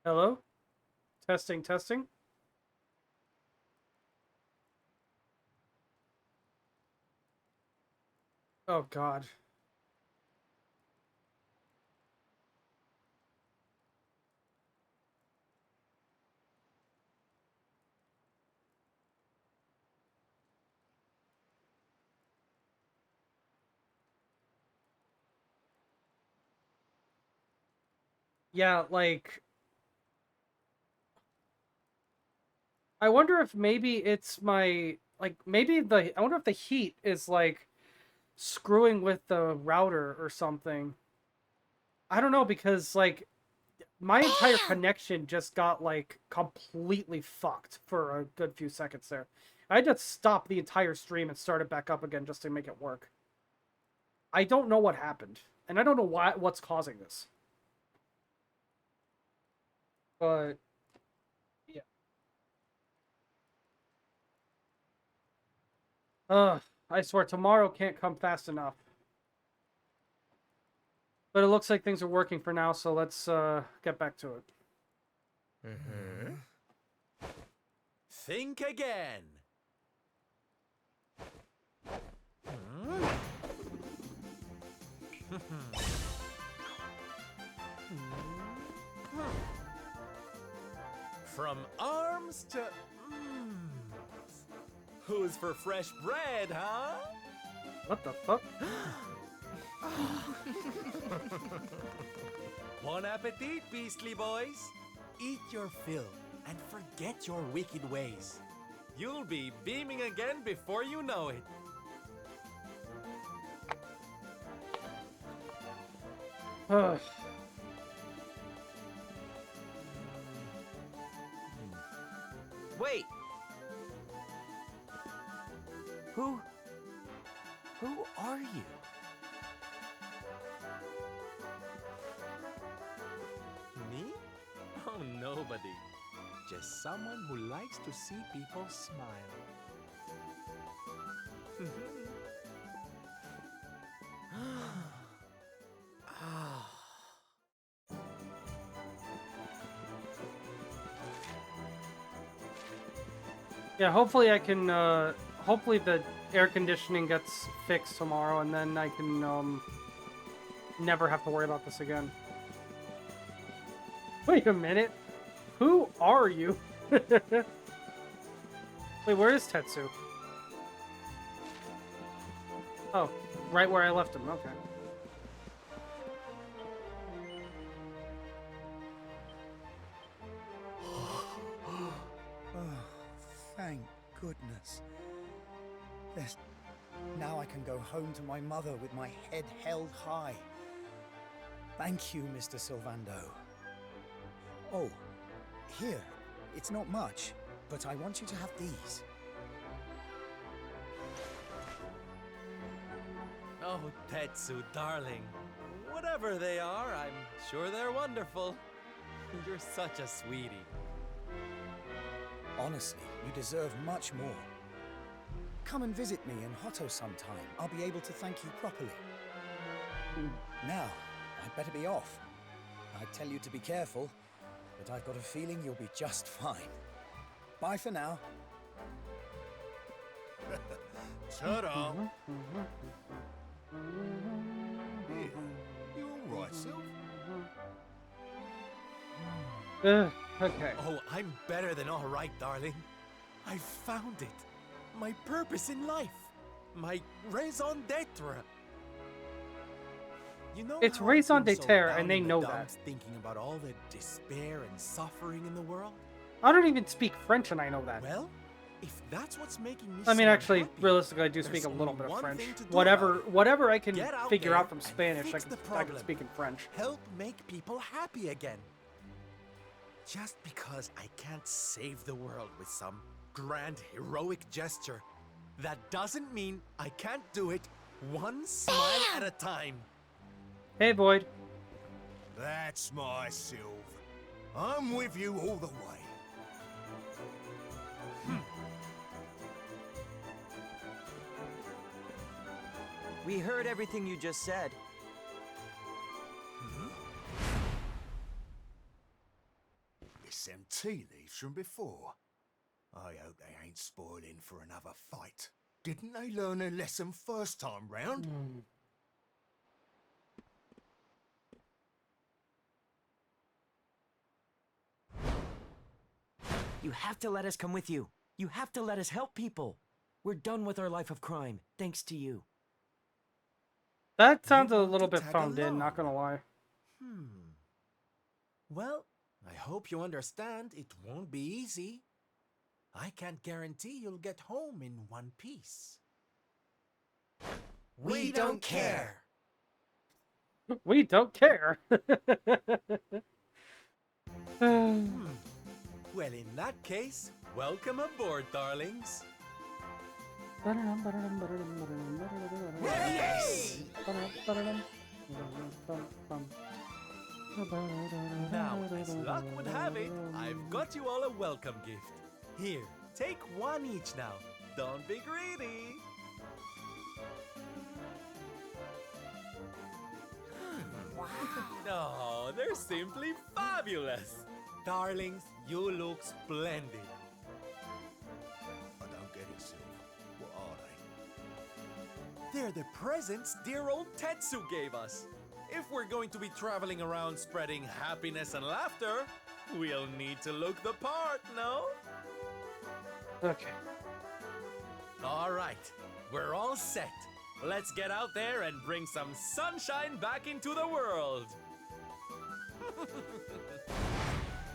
Hello? Testing, testing. Oh, God. Yeah, like, I wonder if maybe it's my, like, I wonder if the heat is, like, screwing with the router or something. I don't know, because, like, my entire connection just got, like, completely fucked for a good few seconds there. I had to stop the entire stream and start it back up again just to make it work. I don't know what happened, and I don't know what's causing this. But, yeah. Ugh, I swear, tomorrow can't come fast enough. But it looks like things are working for now, so let's get back to it. Mm-hmm. Think again. From arms to who's for fresh bread, huh? What the fuck? Bon appetit, beastly boys. Eat your fill and forget your wicked ways. You'll be beaming again before you know it. Ugh. Wait. Who are you? Me? Oh, nobody. Just someone who likes to see people smile. Yeah, hopefully I can, hopefully the air conditioning gets fixed tomorrow, and then I can, never have to worry about this again. Wait a minute. Who are you? Wait, where is Tetsu? Oh, right where I left him, okay. Thank goodness. Yes. Now I can go home to my mother with my head held high. Thank you, Mr. Sylvando. Oh, here. It's not much, but I want you to have these. Oh, Tetsu, darling. Whatever they are, I'm sure they're wonderful. You're such a sweetie. Honestly, you deserve much more. Come and visit me in Hotto sometime. I'll be able to thank you properly. Now, I'd better be off. I'd tell you to be careful, but I've got a feeling you'll be just fine. Bye for now. Ta-da! Yeah, you all right, Sylv? Okay. Oh, I'm better than all right, darling. I found it. My purpose in life. My raison d'etre. You know It's how raison I've been d'etre, so and they down in know the that. dumps thinking about all the despair and suffering in the world? I don't even speak French, and I know that. Well, if that's what's making me I mean, so actually, unhappy, realistically, I do there's speak a little only bit of one French. thing to do Whatever, about it. whatever I can Get out figure there out from and Spanish, fix the I can problem. speak in French. Help make people happy again. Just because I can't save the world with some grand heroic gesture, that doesn't mean I can't do it one smile at a time. Hey, Void. That's my Sylv. I'm with you all the way. We heard everything you just said. That's them tea leaves from before. I hope they ain't spoiling for another fight. Didn't they learn their lesson first time round? You have to let us come with you. You have to let us help people. We're done with our life of crime, thanks to you. That sounds You a want little to bit tag phoned in, along? not gonna lie. Well, I hope you understand it won't be easy. I can't guarantee you'll get home in one piece. We don't care. We don't care. Well, in that case, welcome aboard, darlings. Yes! Now, as luck would have it, I've got you all a welcome gift. Here, take one each now. Don't be greedy. Oh, they're simply fabulous. Darlings, you look splendid. I don't get it, Silver. What are they? They're the presents dear old Tetsu gave us. If we're going to be traveling around spreading happiness and laughter, we'll need to look the part, no? Okay. All right, we're all set. Let's get out there and bring some sunshine back into the world.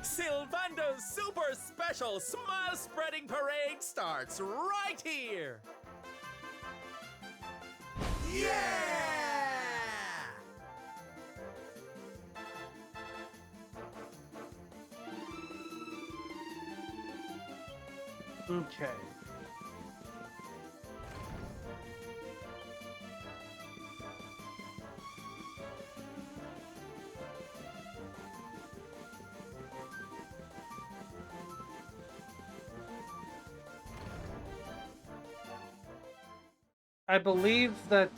Sylvando's super special smile spreading parade starts right here. Yeah! Okay. I believe that,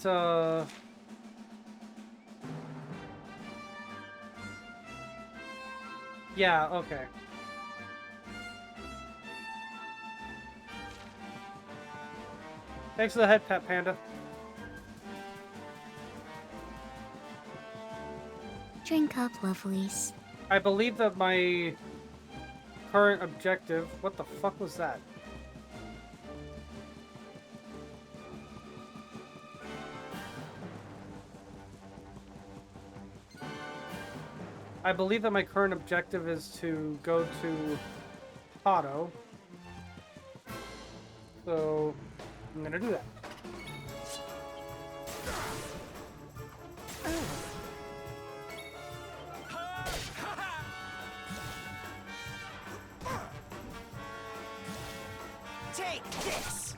yeah, okay. Thanks for the head pat, Panda. Drink up, lovelies. I believe that my current objective... What the fuck was that? I believe that my current objective is to go to Pato. So, I'm gonna do that. Take this!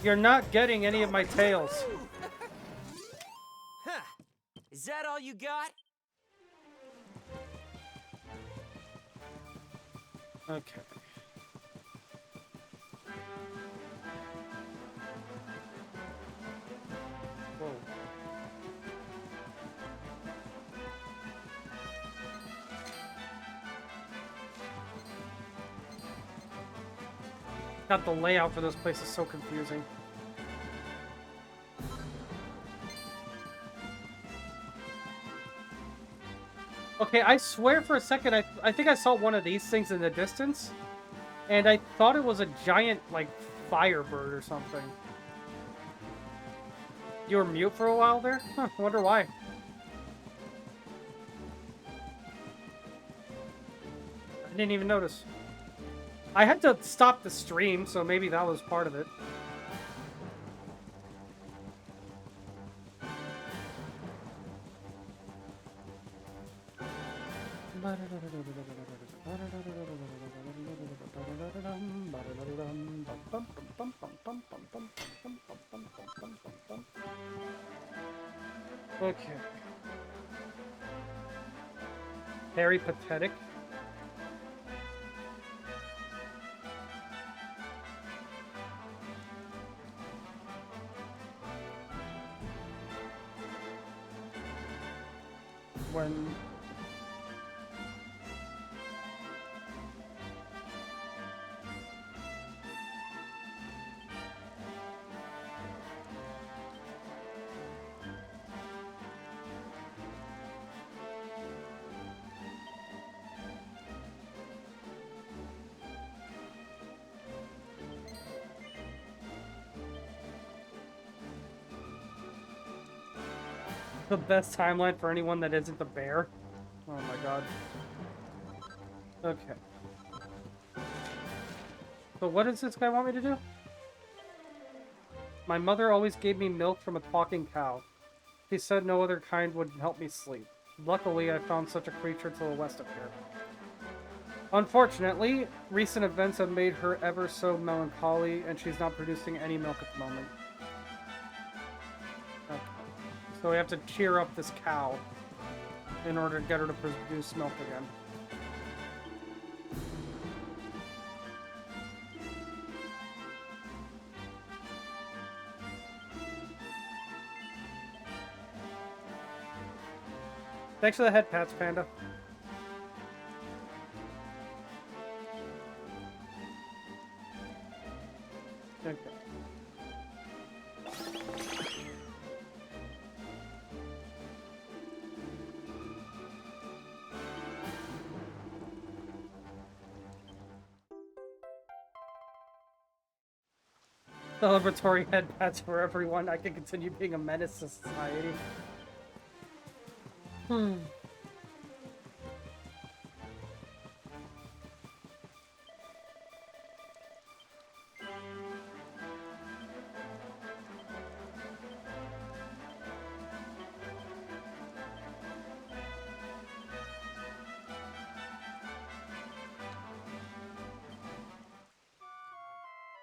You're not getting any of my tails. Huh. Is that all you got? Okay. Whoa. God, the layout for this place is so confusing. Okay, I swear for a second, I think I saw one of these things in the distance, and I thought it was a giant, like, firebird or something. You were mute for a while there? Huh, wonder why. I didn't even notice. I had to stop the stream, so maybe that was part of it. Okay. Very pathetic. when... The best timeline for anyone that isn't the bear. Oh my god. Okay. So what does this guy want me to do? My mother always gave me milk from a talking cow. She said no other kind would help me sleep. Luckily, I found such a creature to the west of here. Unfortunately, recent events have made her ever so melancholy, and she's not producing any milk at the moment. Okay. So we have to cheer up this cow in order to get her to produce milk again. Thanks for the head pats, Panda. Okay. Celebratory head pats for everyone. I can continue being a menace to society.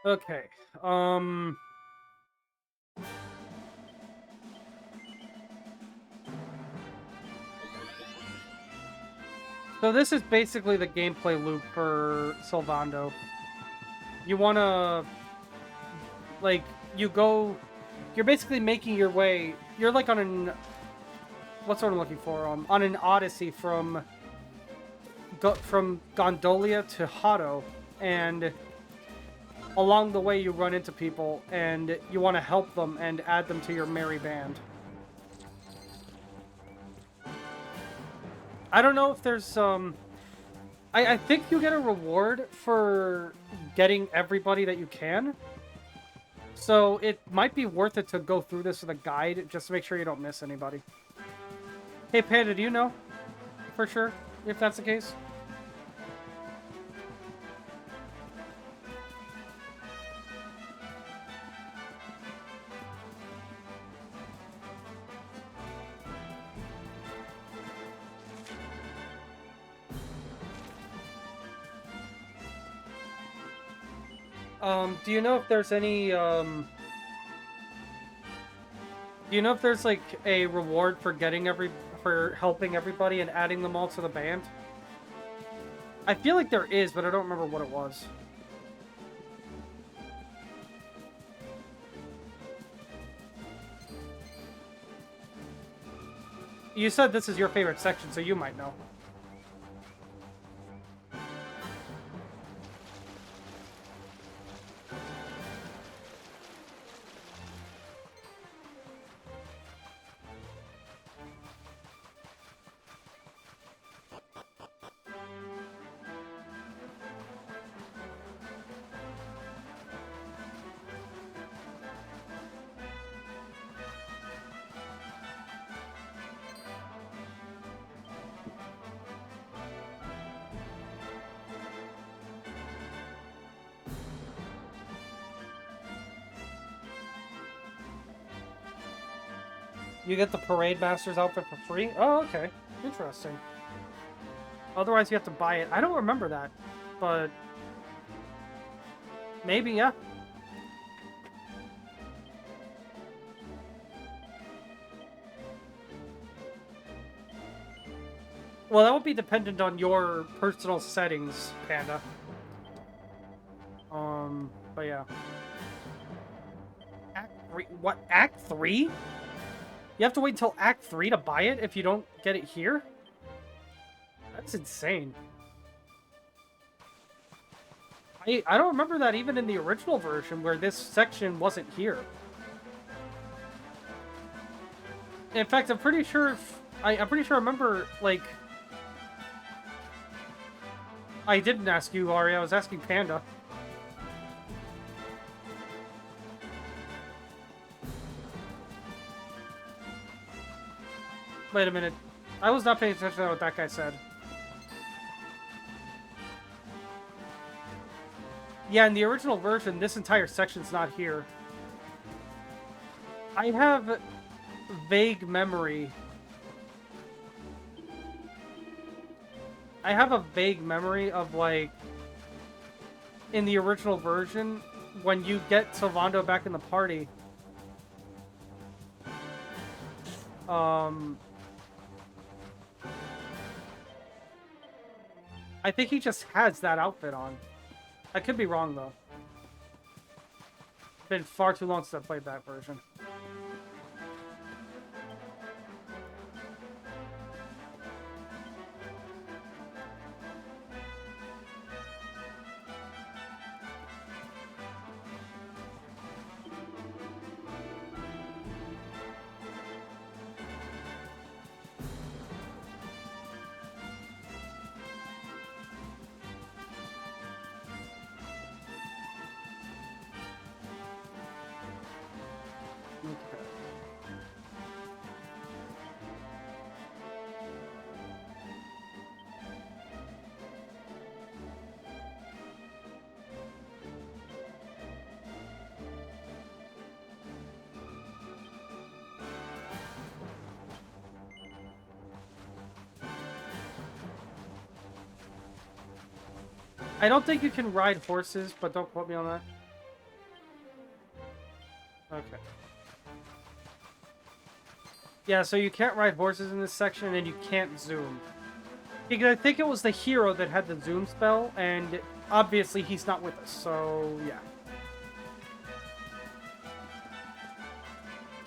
Okay. So this is basically the gameplay loop for Sylvando. You wanna... Like, you're basically making your way... You're like on an... What's what I'm looking for? On an odyssey from Gondolia to Hado, and along the way you run into people, and you want to help them and add them to your merry band. I don't know if there's I think you get a reward for getting everybody that you can. So it might be worth it to go through this with a guide just to make sure you don't miss anybody. Hey Panda, do you know for sure if that's the case? Do you know if there's any, do you know if there's, like, a reward for for helping everybody and adding them all to the band? I feel like there is, but I don't remember what it was. You said this is your favorite section, so you might know. You get the Parade Master's outfit for free? Oh, okay. Interesting. Otherwise, you have to buy it. I don't remember that, but... Maybe, yeah. Well, that would be dependent on your personal settings, Panda. But yeah. Act 3? What? Act 3? You have to wait until Act 3 to buy it if you don't get it here? That's insane. I don't remember that even in the original version where this section wasn't here. In fact, I'm pretty sure I'm pretty sure I remember, like... I didn't ask you, Ari. I was asking Panda. Wait a minute. I was not paying attention to what that guy said. Yeah, in the original version, this entire section's not here. I have vague memory. I have a vague memory of, like, in the original version, when you get Sylvando back in the party, I think he just has that outfit on. I could be wrong, though. It's been far too long since I played that version. I don't think you can ride horses, but don't quote me on that. Okay. Yeah, so you can't ride horses in this section, and you can't zoom. Because I think it was the hero that had the zoom spell, and obviously he's not with us, so yeah.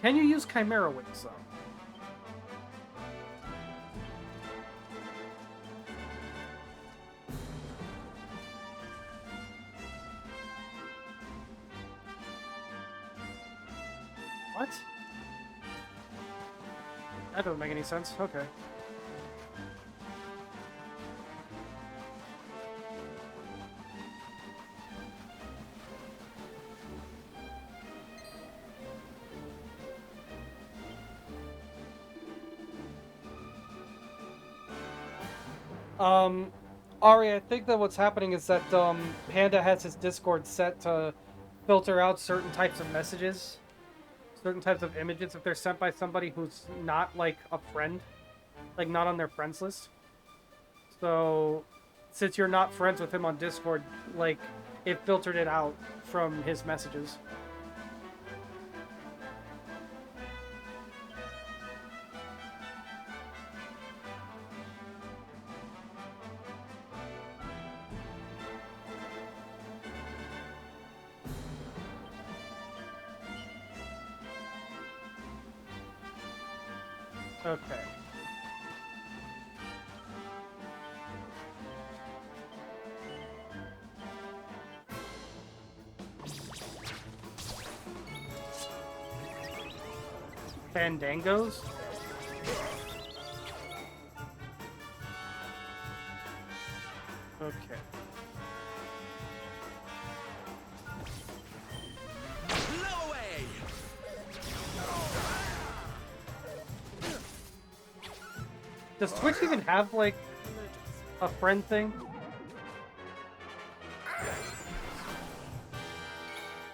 Can you use Chimera Wings, though? What? That doesn't make any sense. Okay. Ari, I think that what's happening is that, Panda has his Discord set to filter out certain types of messages. Certain types of images if they're sent by somebody who's not, like, a friend. Like, not on their friends list. So, since you're not friends with him on Discord, like, it filtered it out from his messages. Okay. Fandangos? Okay. Blow away! Does Twitch even have, like, a friend thing?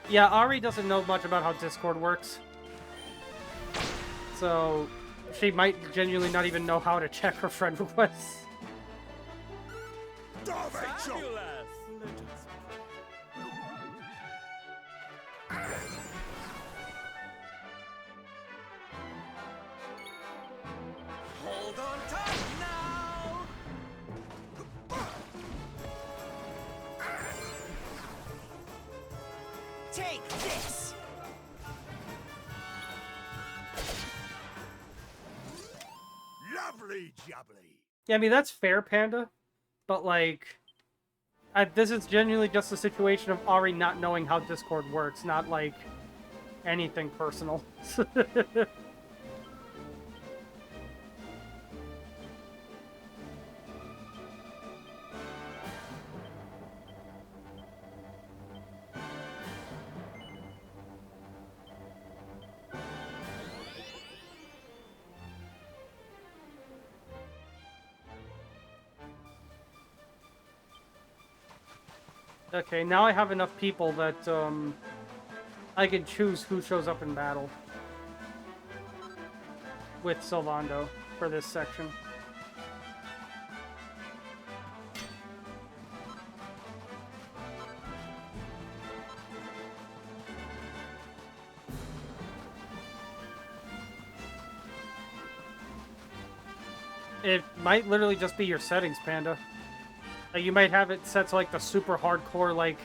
Yeah, Ari doesn't know much about how Discord works. So, she might genuinely not even know how to check her friend requests. Hold on tight now! Take this! jubbly. Yeah, I mean, that's fair, Panda. But, like, this is genuinely just a situation of Ari not knowing how Discord works, not, like, anything personal. Okay, now I have enough people that, I can choose who shows up in battle with Sylvando for this section. It might literally just be your settings, Panda. Like, you might have it set to, like, the super hardcore, like,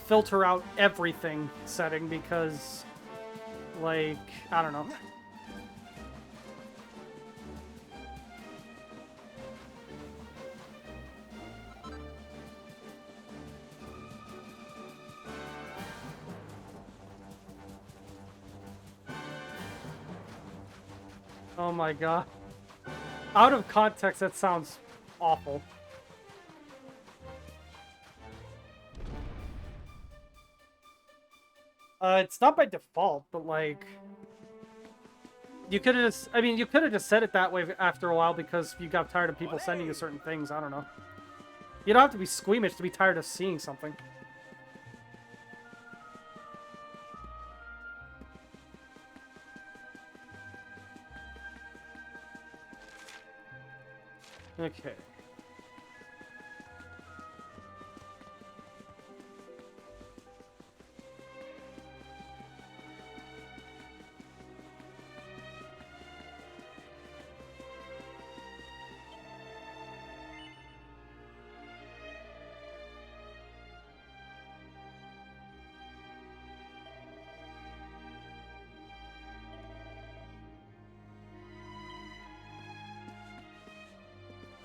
filter out everything setting because, like, I don't know. Oh my god. Out of context, that sounds awful. It's not by default, but like... You could have just... I mean, you could have just said it that way after a while because you got tired of people sending you certain things. I don't know. You don't have to be squeamish to be tired of seeing something. Okay.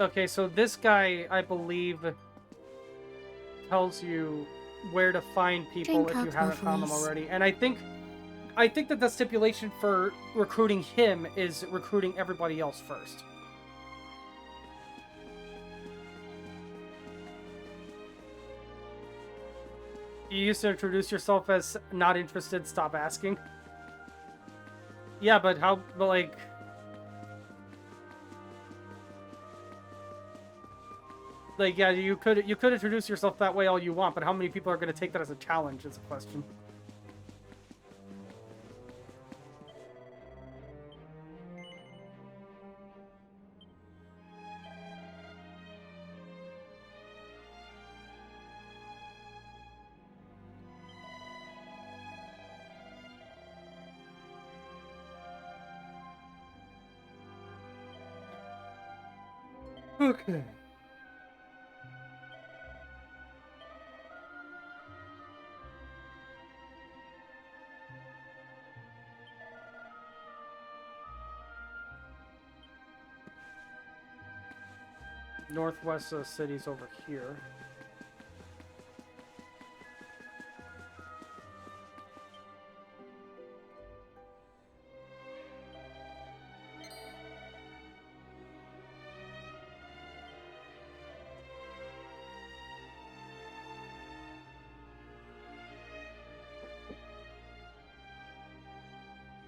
Okay, so this guy, I believe, tells you where to find people if you haven't found them already. And I think that the stipulation for recruiting him is recruiting everybody else first. You used to introduce yourself as not interested, stop asking. Yeah, but how, but like... Like, yeah, you could introduce yourself that way all you want, but how many people are going to take that as a challenge is a question. Okay. Northwest city's over here.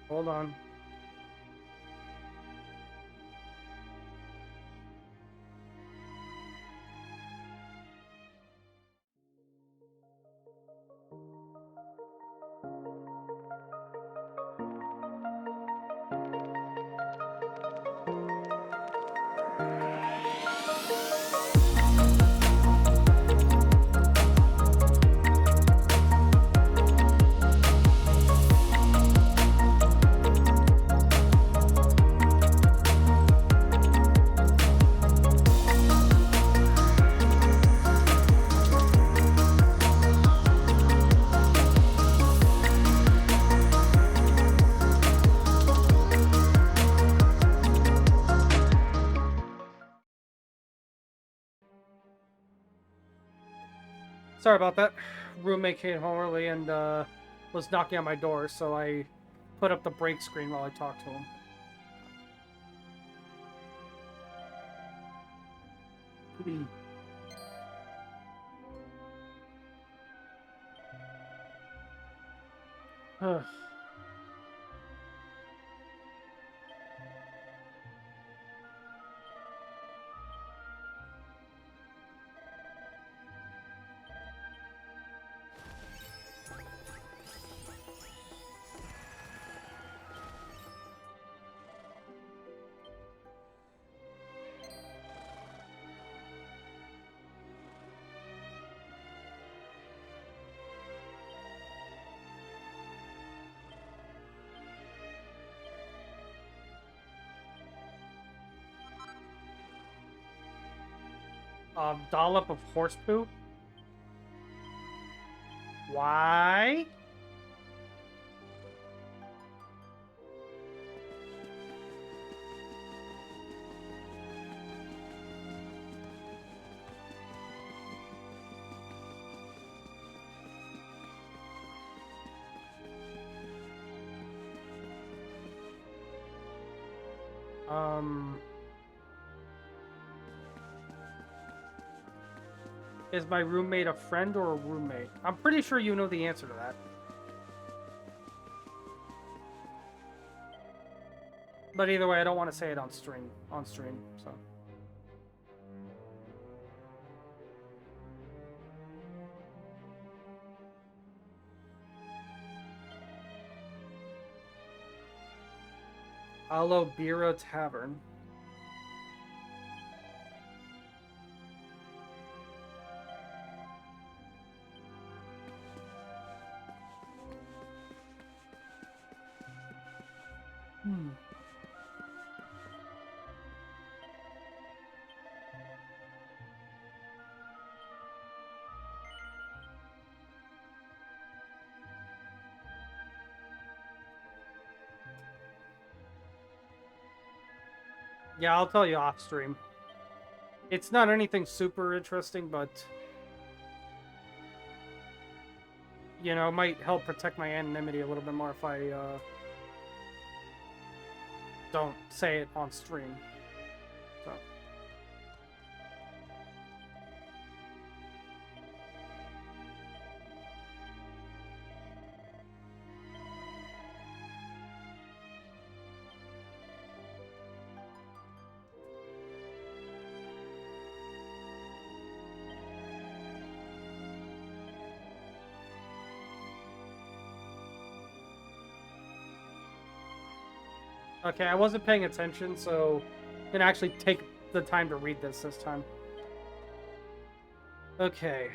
Hold on. Sorry about that. Roommate came home early and was knocking on my door, so I put up the break screen while I talked to him. Dollop of horse poo? Why? Is my roommate a friend or a roommate? I'm pretty sure you know the answer to that. But either way, I don't want to say it on stream. So. Alo Bira Tavern. Yeah, I'll tell you off stream. It's not anything super interesting, but you know, it might help protect my anonymity a little bit more if I don't say it on stream. So. Okay, I wasn't paying attention, so I'm gonna actually take the time to read this time. Okay.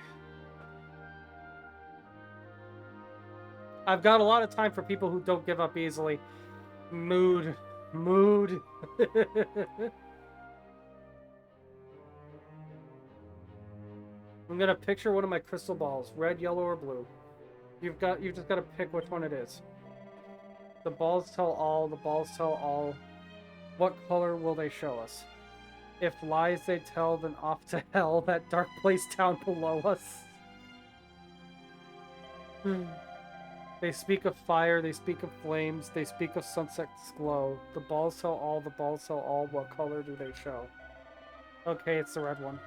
I've got a lot of time for people who don't give up easily. Mood. I'm gonna picture one of my crystal balls, red, yellow, or blue. You've just gotta pick which one it is. The balls tell all, the balls tell all. What color will they show us? If lies they tell, then off to hell, that dark place down below us. They speak of fire, they speak of flames, they speak of sunset's glow. The balls tell all, the balls tell all, what color do they show? Okay, it's the red one.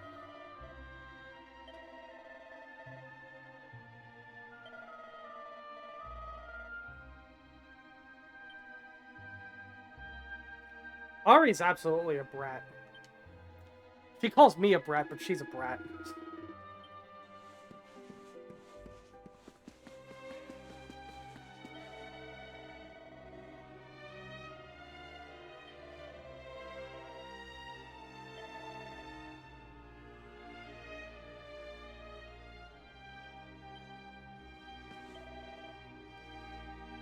Ari's absolutely a brat. She calls me a brat, but she's a brat.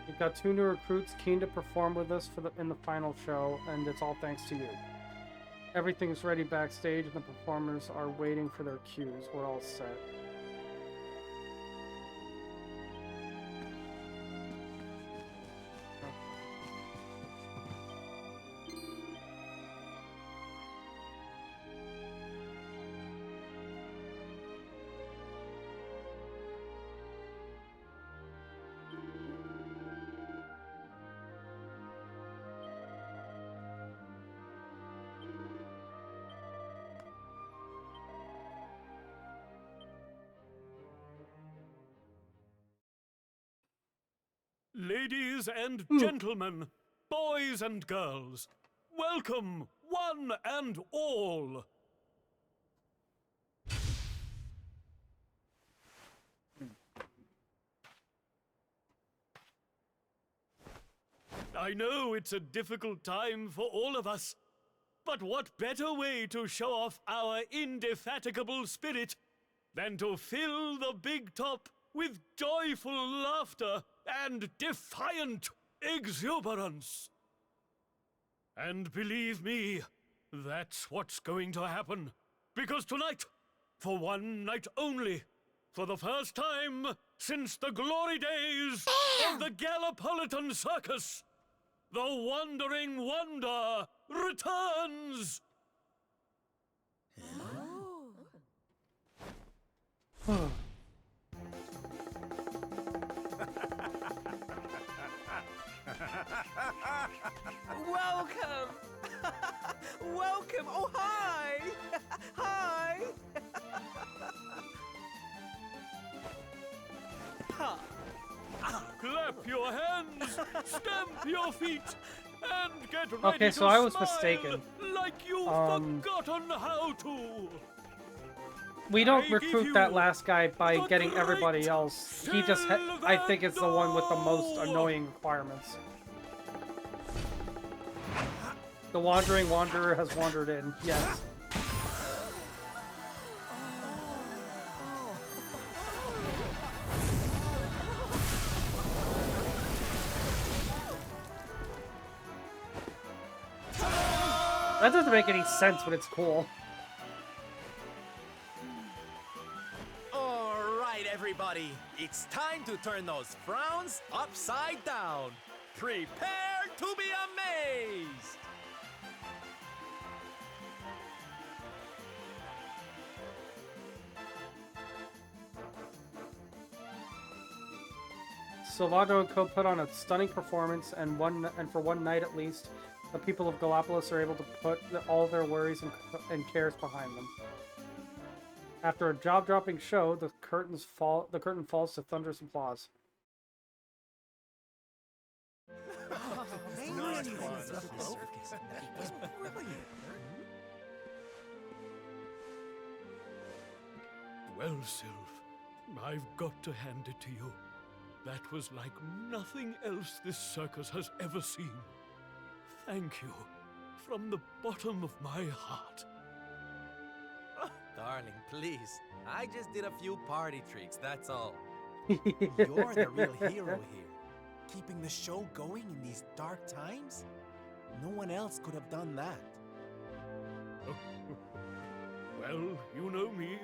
We've got 2 new recruits keen to perform with us in the final show, and it's all thanks to you. Everything's ready backstage, and the performers are waiting for their cues. We're all set. Ladies and gentlemen, boys and girls, welcome, one and all. I know it's a difficult time for all of us, but what better way to show off our indefatigable spirit than to fill the big top with joyful laughter and defiant exuberance? And believe me, that's what's going to happen. Because tonight, for one night only, for the first time since the glory days of the Gallipolitan Circus, the Wandering Wonder returns! Welcome! Welcome! Oh, hi! Hi! Clap your hands, stamp your feet, and get ready Okay, to so I was smile mistaken. like you've Um, forgotten how to. We don't I give recruit that you last guy by the getting everybody great else. He just, I think it's the one with the most Silvando! annoying requirements. The Wandering Wanderer has wandered in, yes. That doesn't make any sense, but it's cool. All right, everybody. It's time to turn those frowns upside down. Prepare to be amazed. Silvado and Co. put on a stunning performance, and for one night at least, the people of Gallipolis are able to put all their worries and cares behind them. After a jaw-dropping show, the curtain falls to thunderous applause. Well, Sylv, I've got to hand it to you. That was like nothing else this circus has ever seen. Thank you, from the bottom of my heart. Darling, please. I just did a few party tricks, that's all. You're the real hero here. Keeping the show going in these dark times? No one else could have done that. Well, you know me.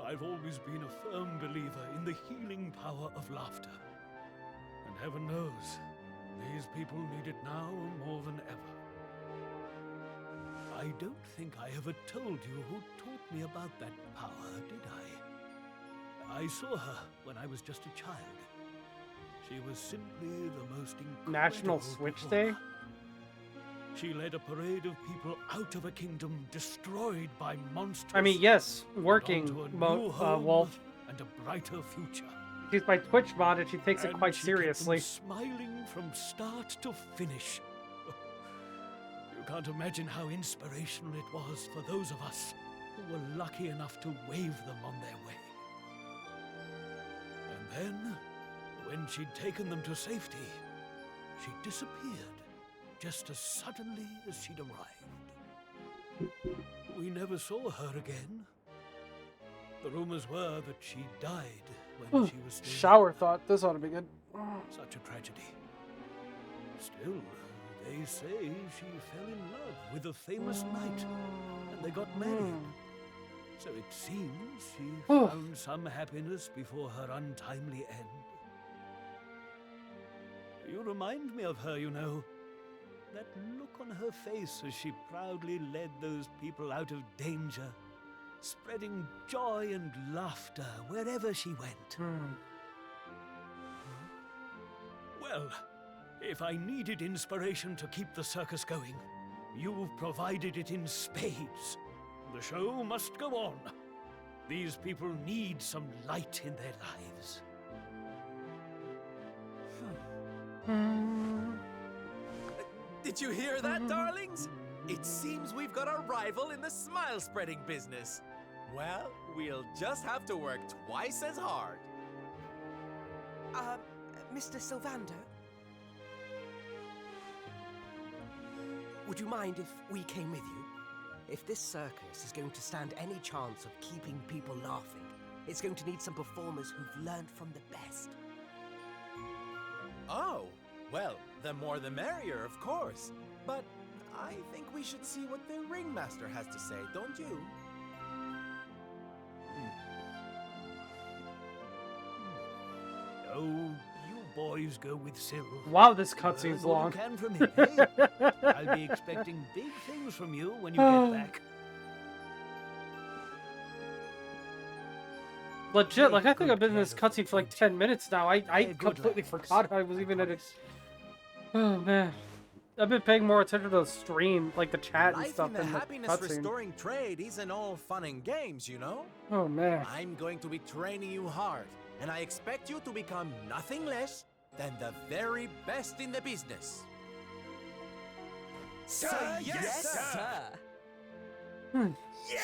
I've always been a firm believer in the healing power of laughter. And heaven knows, these people need it now more than ever. I don't think I ever told you who taught me about that power, did I? I saw her when I was just a child. She was simply the most incredible National Switch Day? performer. She led a parade of people out of a kingdom destroyed by monsters. I mean, yes, and working, onto a new home Wolf. and a brighter future. She's my Twitch mod and she takes it And quite she kept them seriously. smiling from start to finish. You can't imagine how inspirational it was for those of us who were lucky enough to wave them on their way. And then, when she'd taken them to safety, she disappeared just as suddenly as she'd arrived. We never saw her again. The rumors were that she died when she was still Shower thought. This ought to be good. such a tragedy. Still, they say she fell in love with a famous knight, and they got married. So it seems she found some happiness before her untimely end. You remind me of her, you know. That look on her face as she proudly led those people out of danger, spreading joy and laughter wherever she went. Well, if I needed inspiration to keep the circus going, you've provided it in spades. The show must go on. These people need some light in their lives. Did you hear that, darlings? It seems we've got a rival in the smile-spreading business. Well, we'll just have to work twice as hard. Mr. Sylvando? Would you mind if we came with you? If this circus is going to stand any chance of keeping people laughing, it's going to need some performers who've learned from the best. Oh, well, the more the merrier, of course. But I think we should see what the ringmaster has to say, don't you? Oh, you boys go with Syl. Wow, this cutscene's Learn long. what you can from him, eh? I'll be expecting big things from you when you get back. Legit, like I think Good I've been in this care of cutscene the for like food. 10 minutes now. I Good completely lads. forgot I was even in it. Oh man. I've been paying more attention to the stream, like the chat and Life stuff in the than the happiness cutscene. restoring trade isn't all fun and games, you know? Oh man. I'm going to be training you hard, and I expect you to become nothing less than the very best in the business. Sir, yes, sir! Hmm. Oh, yes!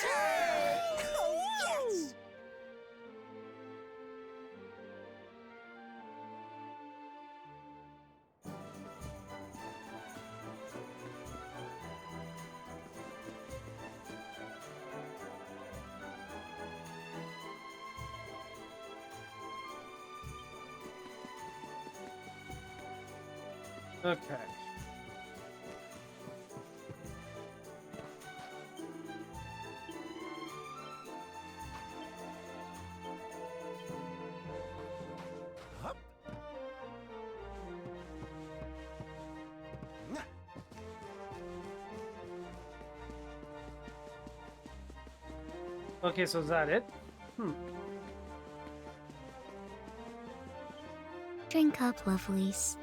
Okay. Hup. Okay, so is that it? Drink up, lovelies.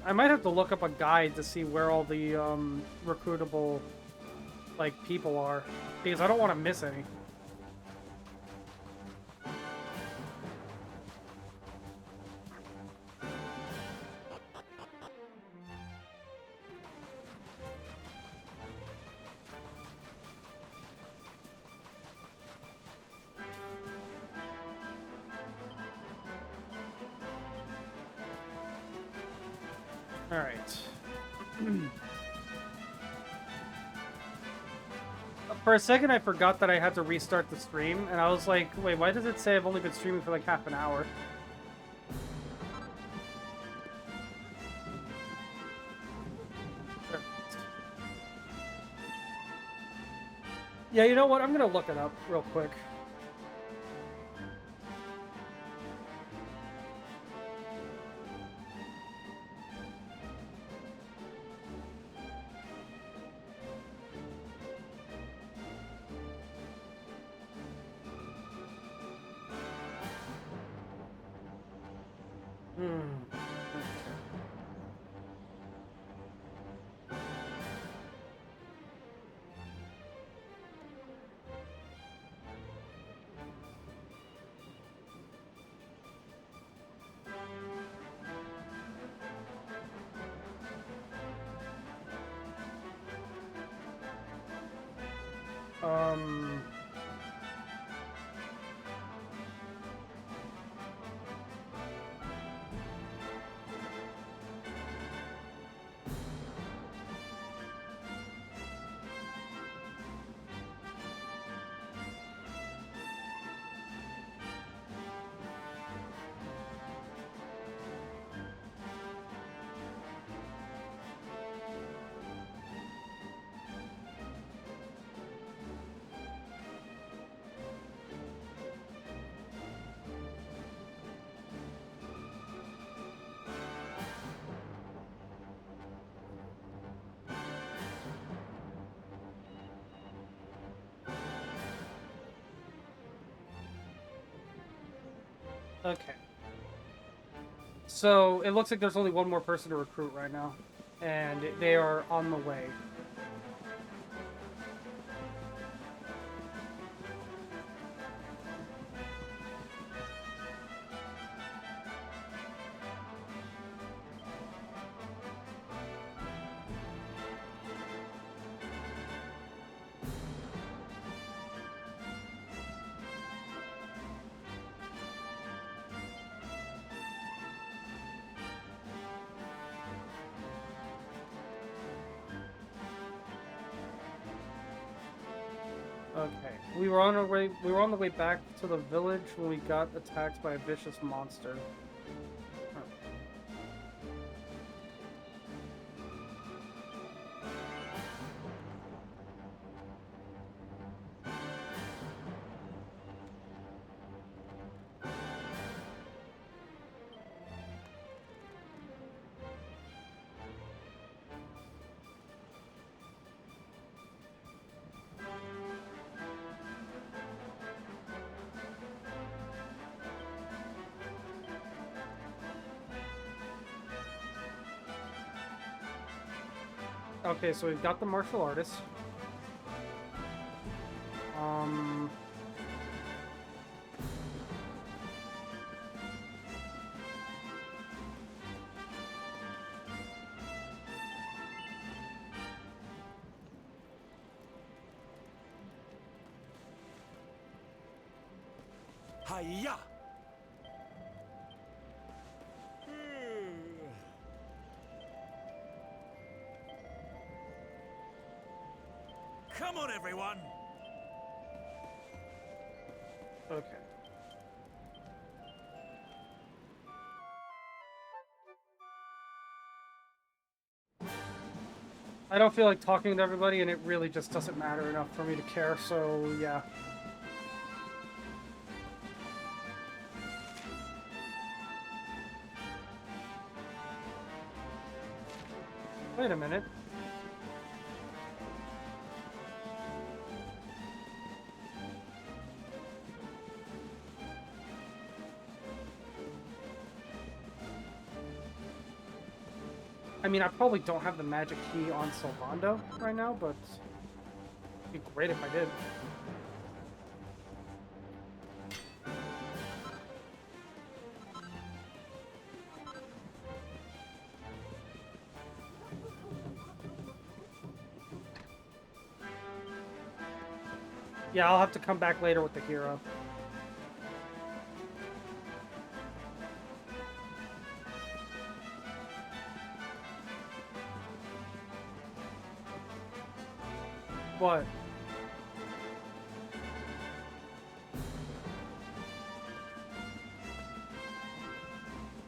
I might have to look up a guide to see where all the recruitable like people are, because I don't want to miss any. All right. For a second, I forgot that I had to restart the stream, and I was like, wait, why does it say I've only been streaming for like half an hour? Yeah, you know what? I'm gonna look it up real quick. Um... Okay. So it looks like there's only one more person to recruit right now, and they are on the way. Okay, we were on our way. We were on the way back to the village when we got attacked by a vicious monster. Huh. Okay, so we've got the martial artist. Hiya! Come on, everyone! Okay. I don't feel like talking to everybody, and it really just doesn't matter enough for me to care, so yeah. Wait a minute. I mean, I probably don't have the magic key on Sylvando right now, but it'd be great if I did. Yeah, I'll have to come back later with the hero. What?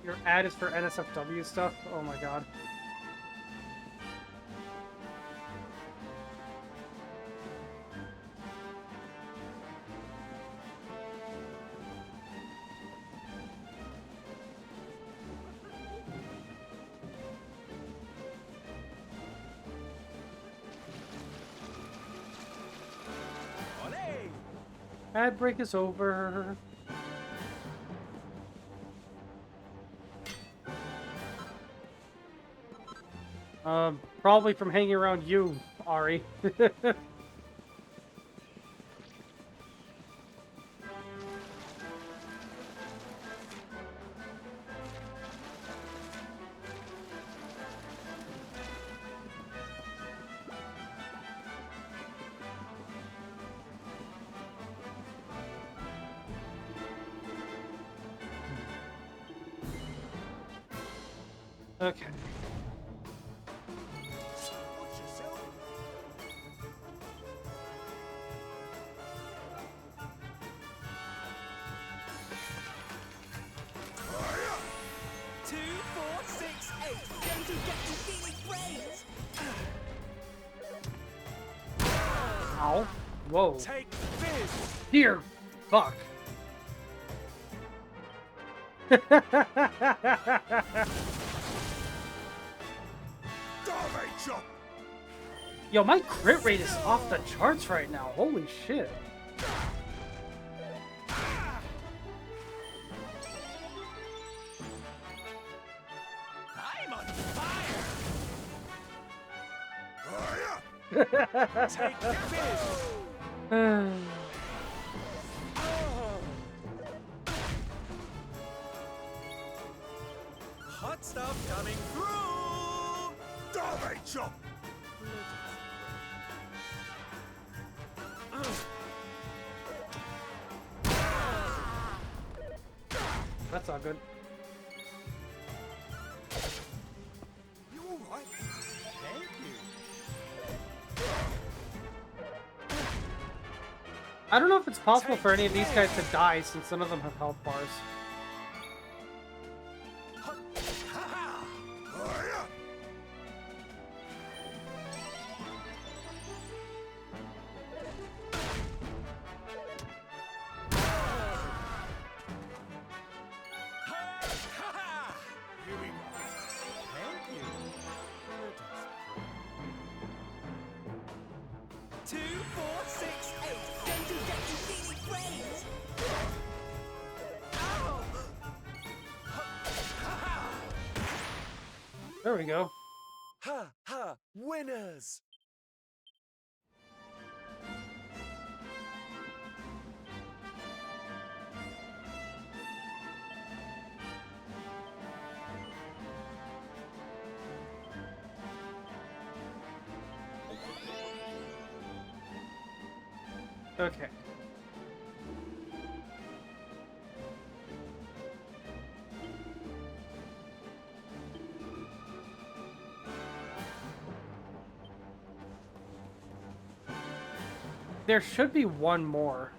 Your ad is for NSFW stuff? Oh my god. Ad break is over. Probably from hanging around you, Ari. Okay. Ow. Whoa. Take this! Dear fuck. Yo, my crit rate is off the charts right now. Holy shit. Take this! Hot stuff coming through! Darvature! That's not good. You alright? Thank you. I don't know if it's possible for any of these guys to die since none of them have health bars. Here we go. Thank you. Let us pray. 2, 4, 6, 8. Going to get you feeling praise. Ow! There we go. Ha ha! Winners! Okay. There should be one more.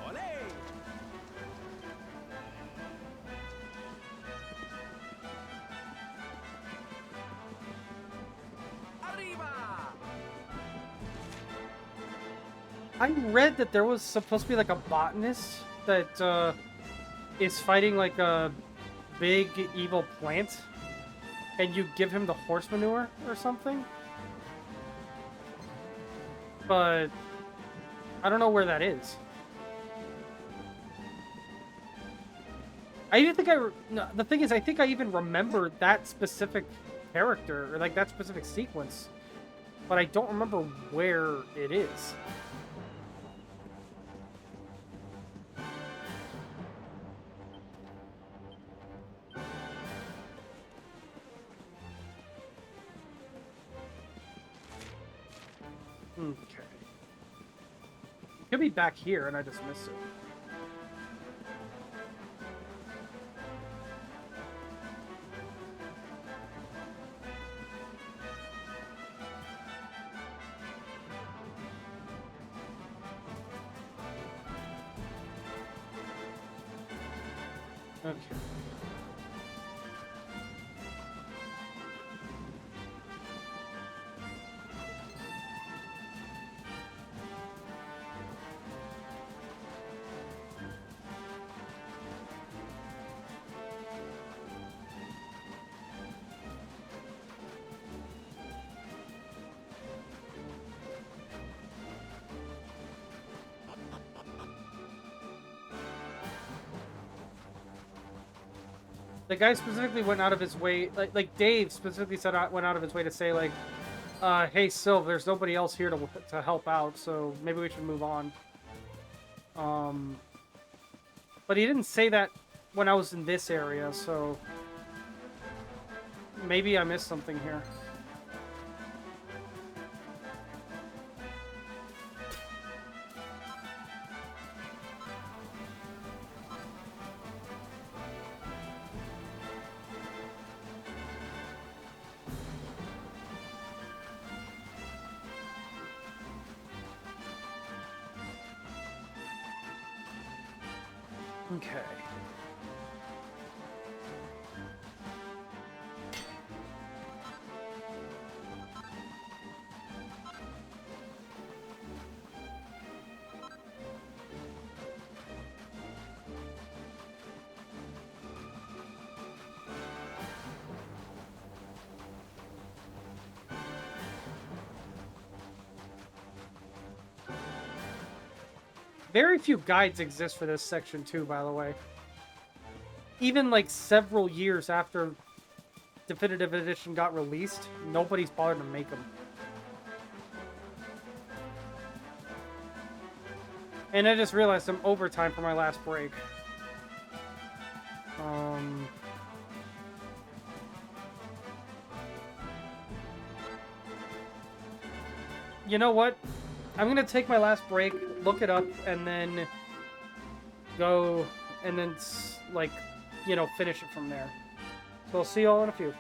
Ole! Arriba! I read that there was supposed to be like a botanist that is fighting like a big evil plant, and you give him the horse manure or something. But I don't know where that is. I even think no, the thing is, I think I even remember that specific character or like that specific sequence, but I don't remember where it is. Okay. It could be back here and I just missed it. Okay. The guy specifically went out of his way, like Dave specifically said, went out of his way to say like, "Hey, Sylv, there's nobody else here to help out, so maybe we should move on." But he didn't say that when I was in this area, so maybe I missed something here. Okay. Very few guides exist for this section too, by the way. Even like several years after Definitive Edition got released, nobody's bothered to make them. And I just realized I'm overtime for my last break. You know what? I'm gonna take my last break, look it up, and then go, and then, like, you know, finish it from there. So I'll see you all in a few.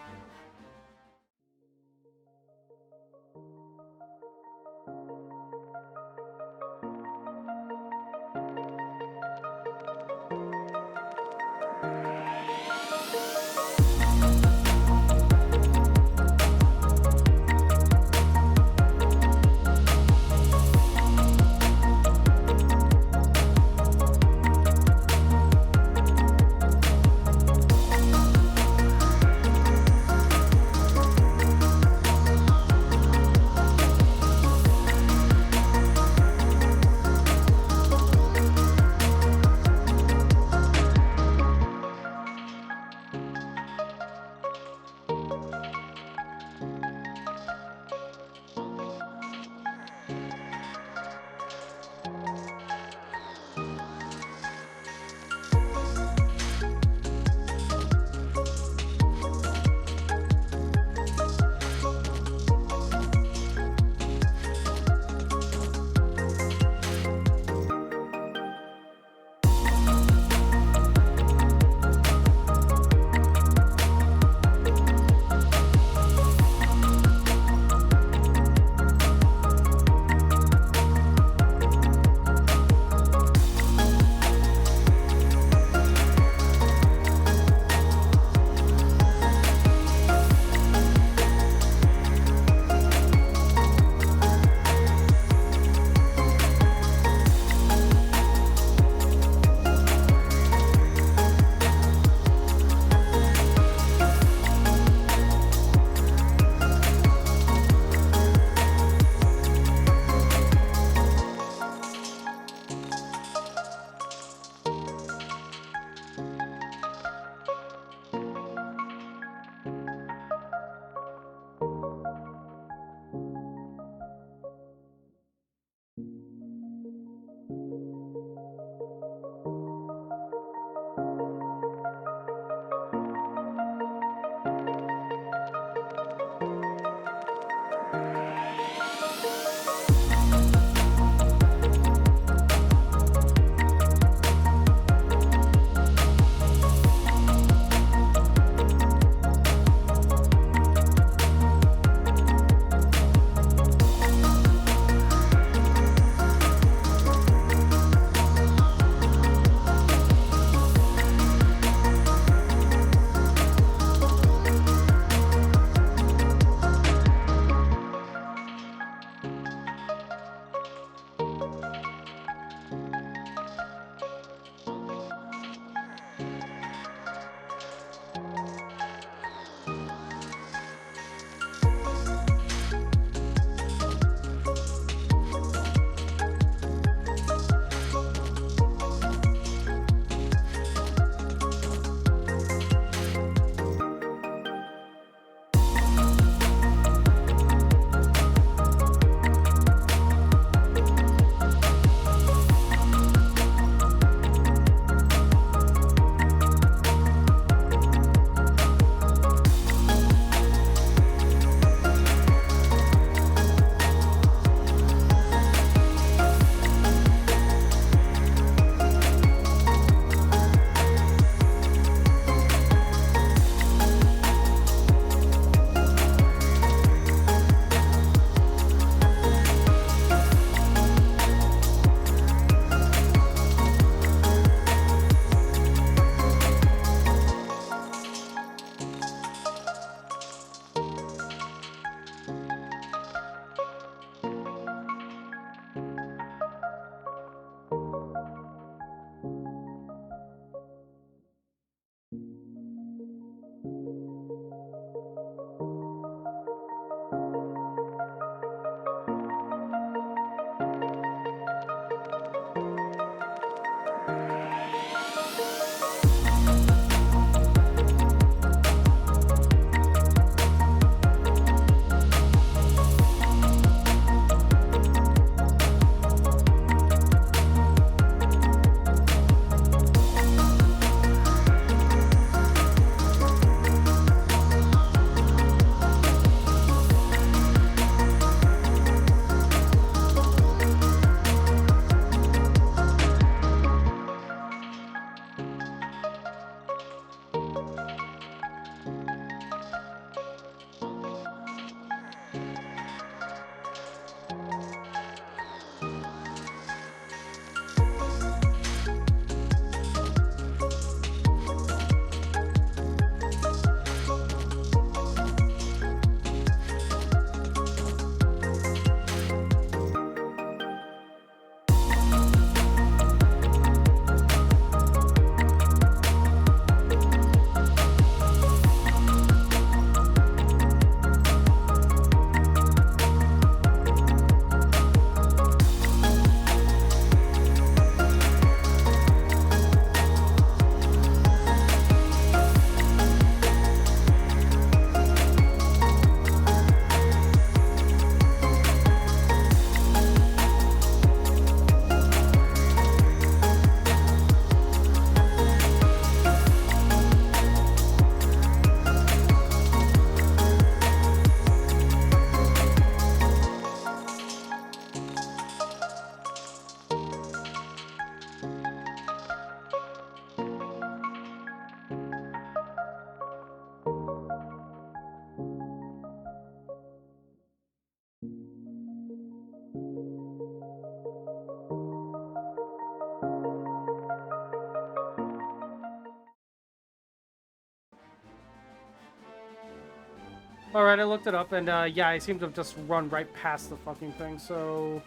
Alright, I looked it up, and yeah, I seem to have just run right past the fucking thing, so...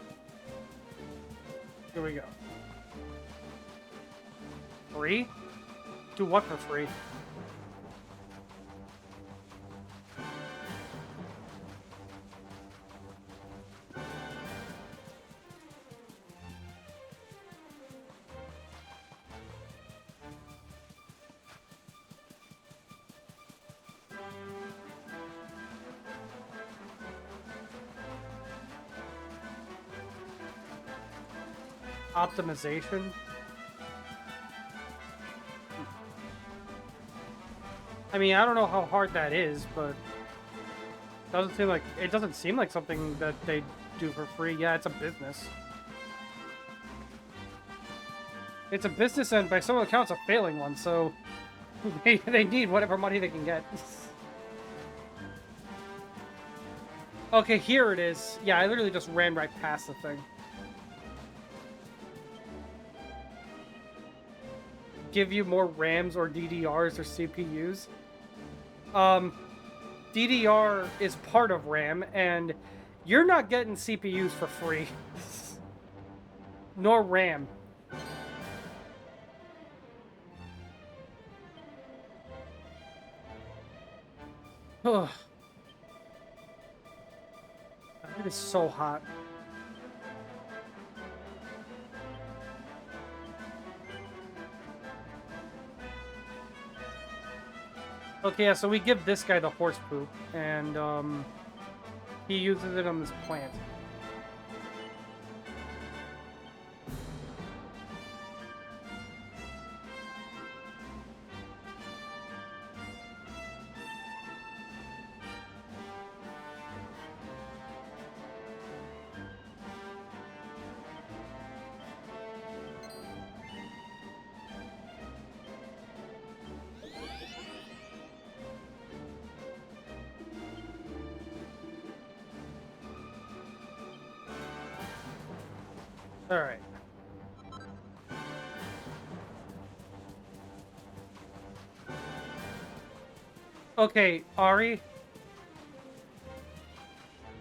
Here we go. Free? Do what for free? Optimization? I mean, I don't know how hard that is, but it doesn't seem like something that they do for free. Yeah, it's a business. It's a business, and by some accounts, a failing one. So they need whatever money they can get. Okay, here it is. Yeah, I literally just ran right past the thing. Give you more RAMs or DDRs or CPUs. DDR is part of RAM, and you're not getting CPUs for free. Nor RAM. Ugh. It is so hot. Okay, yeah, so we give this guy the horse poop, and he uses it on this plant. Alright. Okay, Ari.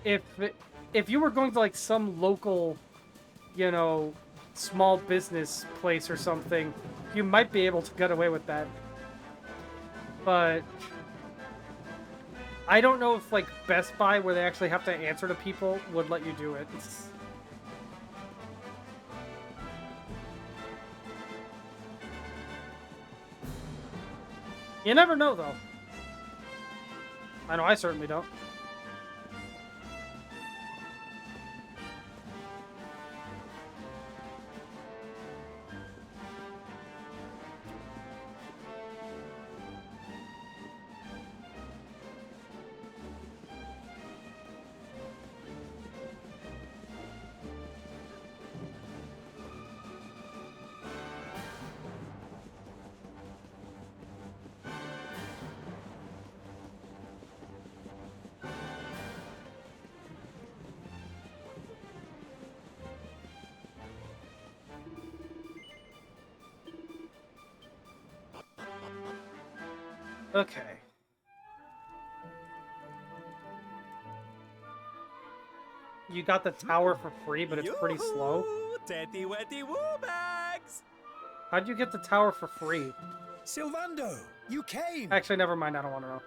If you were going to, like, some local, you know, small business place or something, you might be able to get away with that. But I don't know if, like, Best Buy, where they actually have to answer to people, would let you do it. You never know, though. I know I certainly don't. Okay. You got the tower for free, but it's pretty slow. Tetty wetty woo bags! How'd you get the tower for free? Sylvando, you came! Actually, never mind. I don't want to know.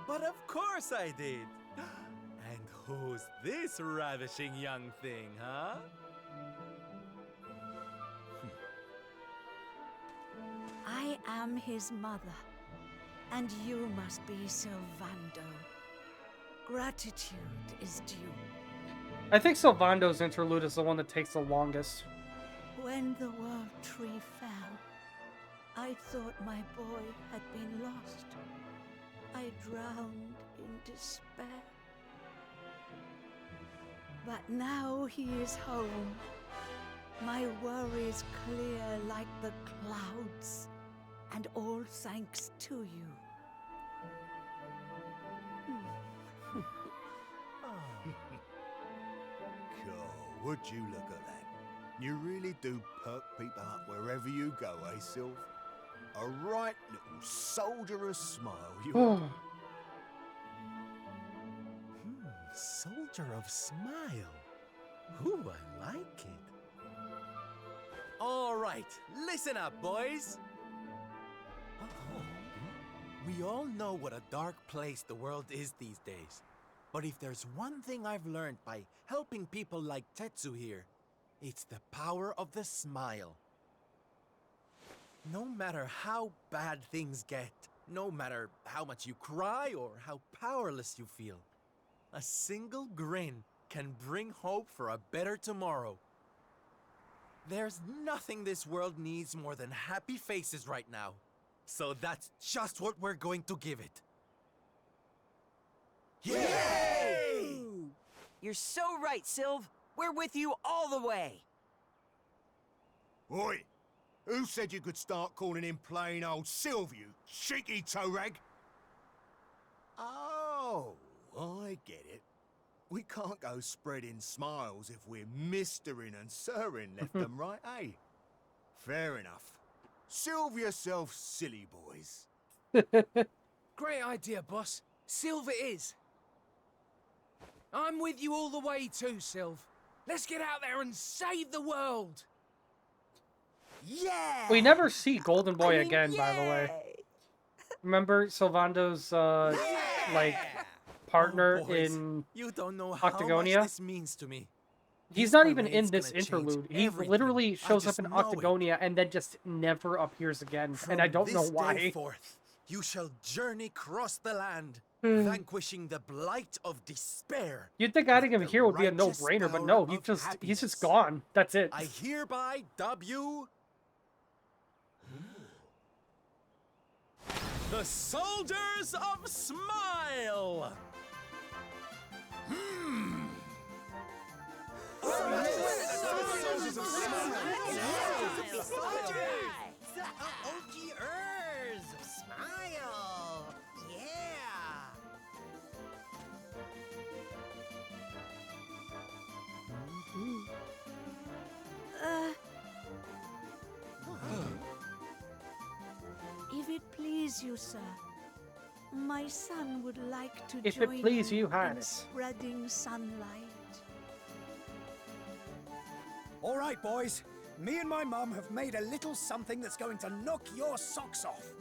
But of course I did. And who's this ravishing young thing, huh? I am his mother, and you must be Sylvando. Gratitude is due. I think Sylvando's interlude is the one that takes the longest. When the world tree fell, I thought my boy had been lost. I drowned in despair. But now he is home. My worries clear like the clouds, and all thanks to you. God, would you look at that? You really do perk people up wherever you go, eh, Sylv? A right little soldierous smile, you are. Soldier of Smile. Ooh, I like it. All right, listen up, boys. We all know what a dark place the world is these days. But if there's one thing I've learned by helping people like Tetsu here, it's the power of the smile. No matter how bad things get, no matter how much you cry or how powerless you feel, a single grin can bring hope for a better tomorrow. There's nothing this world needs more than happy faces right now. So that's just what we're going to give it. Yay! You're so right, Sylv. We're with you all the way. Oi! Who said you could start calling him plain old Sylv, you cheeky toe rag? Oh, I get it. We can't go spreading smiles if we're mistering and sirring left and right, eh? Fair enough. Sylv yourself, silly boys. Great idea, boss. Sylv it is. I'm with you all the way too, Sylv. Let's get out there and save the world. Yeah! We never see Golden Boy I mean, again, by the way. yay! Remember Sylvando's like partner Oh, boys, in you don't know how much Octagonia? this means to me. He's This not even parade's in this gonna change interlude. He everything. literally I shows up just in know it. Octagonia and then just never appears again. From And I don't know this day why. forth, you shall journey across the land, Hmm. vanquishing the blight of despair. You'd think adding him with the here would be a righteous no-brainer, but power no, of he's just happiness. gone. That's it. I hereby dub you the Soldiers of Smile. Soldiers of Smile! Yeah! If it please you, sir, my son would like to If it join please you, in Highness. spreading sunlight. All right, boys. Me and my mum have made a little something that's going to knock your socks off.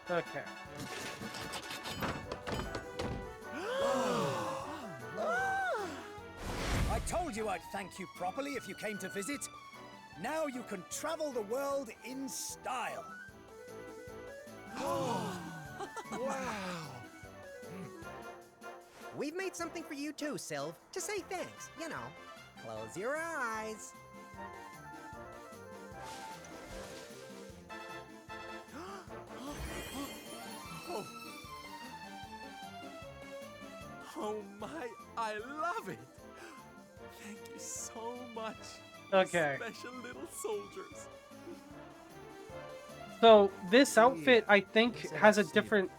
Okay. I told you I'd thank you properly if you came to visit. Now you can travel the world in style. We've made something for you too, Sylv, to say thanks. You know, close your eyes. Oh my, I love it. Thank you so much. Okay. Special little soldiers. So this outfit, I think, has a different.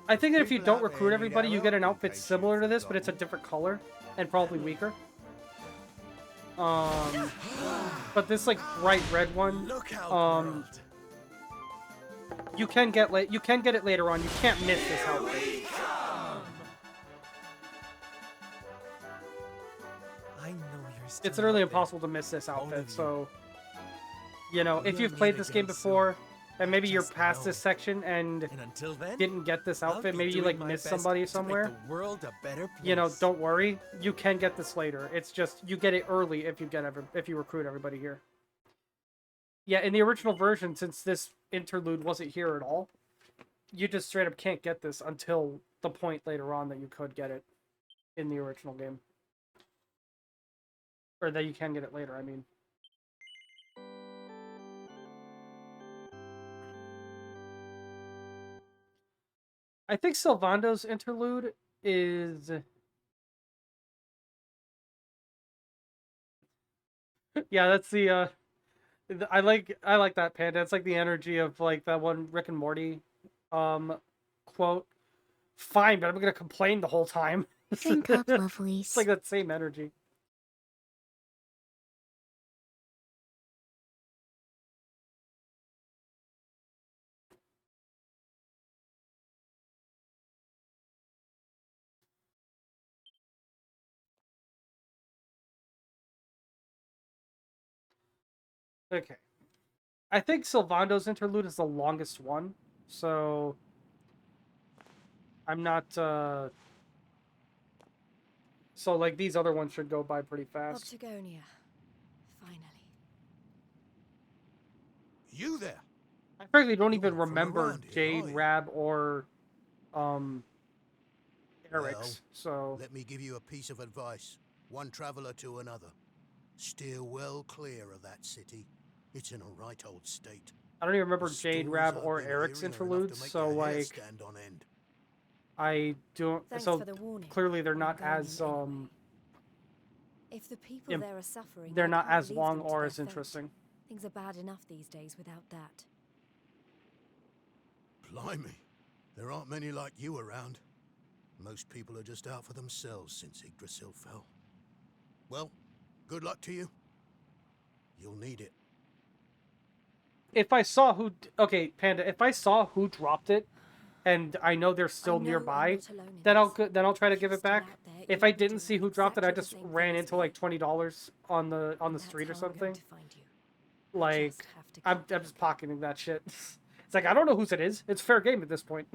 I think that if you People don't out there recruit need everybody, our you get an help in outfit case similar you've to this, but it's a forgotten. different color and probably weaker. But this like bright red one, Look out, um, world. you can get it later on. You can't miss this outfit. I know you're still It's literally out there. impossible to miss this All of outfit. you. So, you know, if We'll you've played meet this game again soon. before, and maybe you're Just past know. this section and And until then, didn't get this I'll outfit, be maybe you doing like my missed best somebody to make somewhere. the world a better place. You know, don't worry. You can get this later. It's just you get it early if you recruit everybody here. Yeah, in the original version, since this interlude wasn't here at all, you just straight up can't get this until the point later on that you could get it in the original game. Or that you can get it later, I mean. I think Sylvando's interlude is... Yeah, that's the I like that, Panda. It's like the energy of like that one Rick and Morty quote. Fine, but I'm gonna complain the whole time. Drink up, It's lovelies. like that same energy. Okay. I think Sylvando's interlude is the longest one, so I'm not, so, like, these other ones should go by pretty fast. Octagonia. Finally. You there? I frankly don't You're even not from remember around here, Jade, are you? Rab, or, Eric's, Well, so... let me give you a piece of advice. One traveler to another. Steer well clear of that city. It's in a right old state. I don't even remember The Jade, stories Rab, I've or been Eric's hearing are enough to interludes, make so, your hair like, stand on end. I don't... Thanks so, for the warning. clearly they're I'm not going as, in anyway. If the people imp- there are suffering, they're I not can't as leave long them to or their as fate. interesting. Things are bad enough these days without that. Blimey, there aren't many like you around. Most people are just out for themselves since Yggdrasil fell. Well, good luck to you. You'll need it. If I saw who... Okay, Panda, if I saw who dropped it, and I know they're still nearby, then I'll try to give it back. If I didn't see who dropped it, I just ran into like $20 on the street or something. Like, I'm just pocketing that shit. It's like, I don't know whose it is. It's fair game at this point.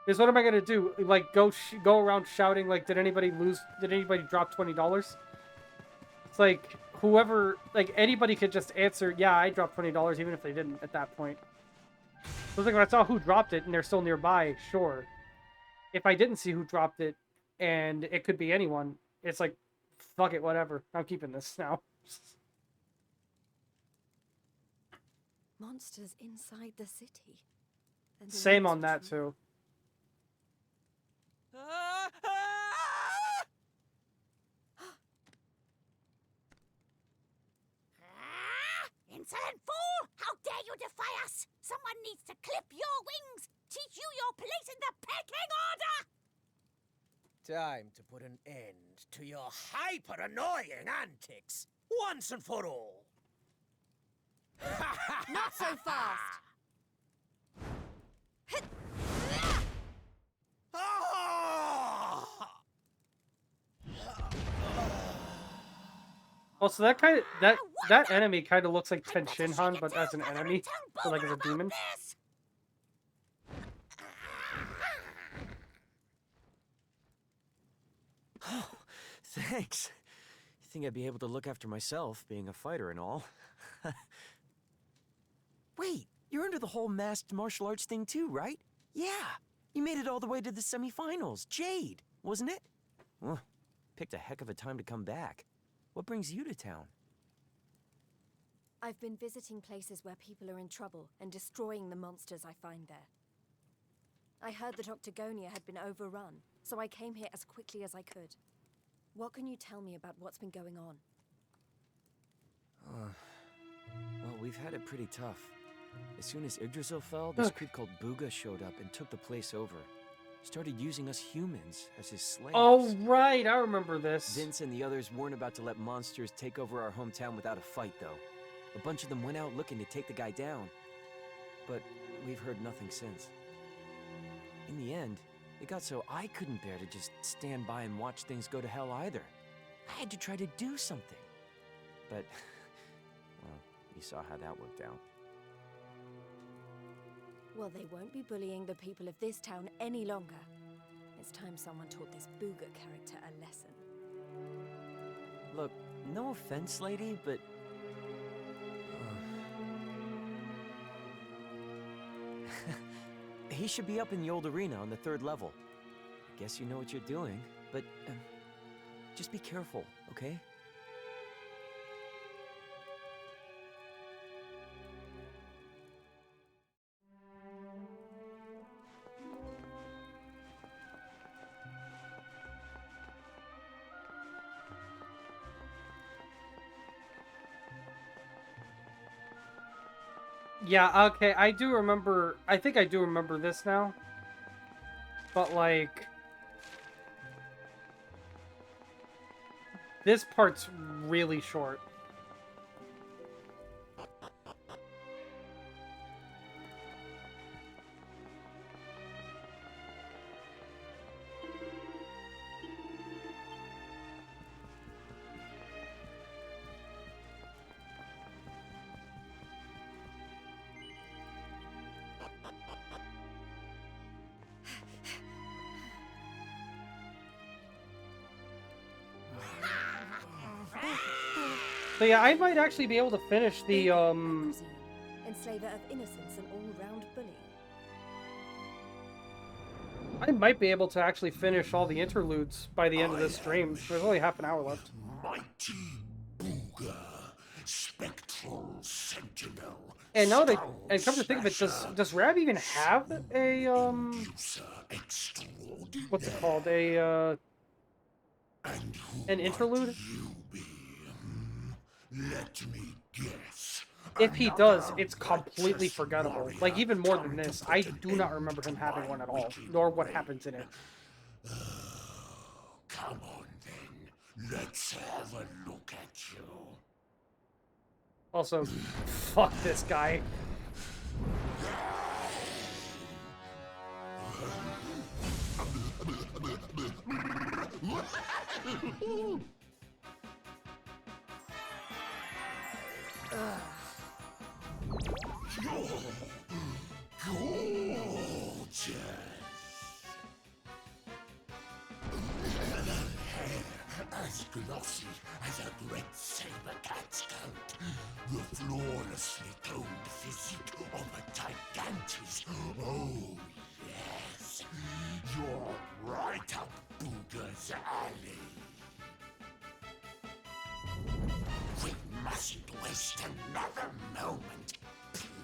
Is what am I gonna do? Like, go around shouting like, did anybody drop $20? It's like, whoever, like, anybody could just answer, yeah, I dropped $20, even if they didn't at that point. So it's like, when I saw who dropped it and they're still nearby, sure. If I didn't see who dropped it and it could be anyone, it's like, fuck it, whatever. I'm keeping this now. Monsters inside the city. Then the Same names on are that, true. too. Insolent fool! How dare you defy us? Someone needs to clip your wings! Teach you your place in the pecking order! Time to put an end to your hyper-annoying antics, once and for all. Not so fast! Oh, so that kind of that enemy kind of looks like Ten Shinhan, but as an enemy, or like as a demon. Oh, thanks. You think I'd be able to look after myself, being a fighter and all? Wait, you're into the whole masked martial arts thing too, right? Yeah, you made it all the way to the semifinals. Jade, wasn't it? Well, picked a heck of a time to come back. What brings you to town? I've been visiting places where people are in trouble and destroying the monsters I find there. I heard that Octagonia had been overrun, so I came here as quickly as I could. What can you tell me about what's been going on? Well, we've had it pretty tough. As soon as Yggdrasil fell, this creep called Booga showed up and took the place over. Started using us humans as his slaves. Oh, right, I remember this. Vince and the others weren't about to let monsters take over our hometown without a fight, though. A bunch of them went out looking to take the guy down. But we've heard nothing since. In the end, it got so I couldn't bear to just stand by and watch things go to hell either. I had to try to do something. But, well, you saw how that worked out. Well, they won't be bullying the people of this town any longer. It's time someone taught this Booga character a lesson. Look, no offense, lady, but... he should be up in the old arena on the 3rd level. I guess you know what you're doing, but just be careful, okay? Yeah, okay, I do remember... I think I do remember this now. But, like... this part's really short. So yeah, I might actually be able to finish the Enslaver of innocence and all-round bully. I might be able to actually finish all the interludes by the end of this stream. There's only half an hour left. Mighty Booger, Spectral Sentinel. And now that, and come to think of it, does Rab even have a what's it called? A an interlude? Let me guess. If he does, it's completely forgettable. Like, even more than this, I do not remember him having one at all, nor what happens in it. Come on then, let's have a look at you. Also, fuck this guy. Gorgeous. As glossy as a great saber cat's coat, the flawlessly toned physique of a gigantis. Oh, yes, you're right up Booger's alley. We mustn't waste another moment.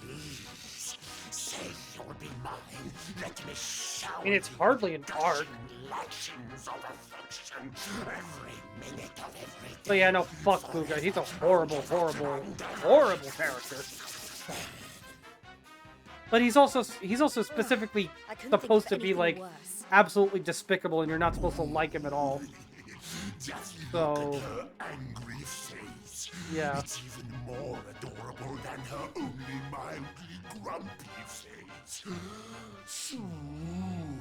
Please, say you'll be mine. Let me shower I mean, it's hardly an arc. lashings of affection every minute of every day. But yeah, no, fuck Booga. He's a horrible, horrible, horrible character. But he's also specifically supposed to be like absolutely despicable, and you're not supposed to like him at all. So Angry face. yeah. It's even more adorable than her only mildly grumpy face. Soon.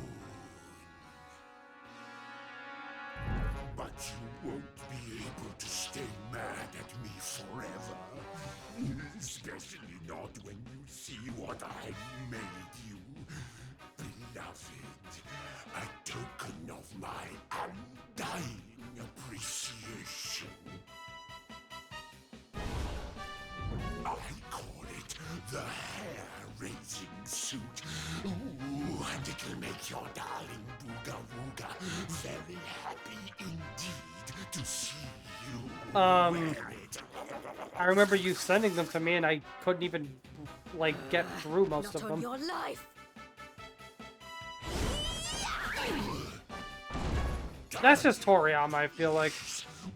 But you won't be able to stay mad at me forever. Especially not when you see what I've made you. Beloved, a token of my undying appreciation. I call it the hair-raising suit. Ooh, and it'll make your darling Booga Wooga very happy indeed to see you wear it. I remember you sending them to me, and I couldn't even like get through most of them. Not on your life. That's just Toriyama, I feel like.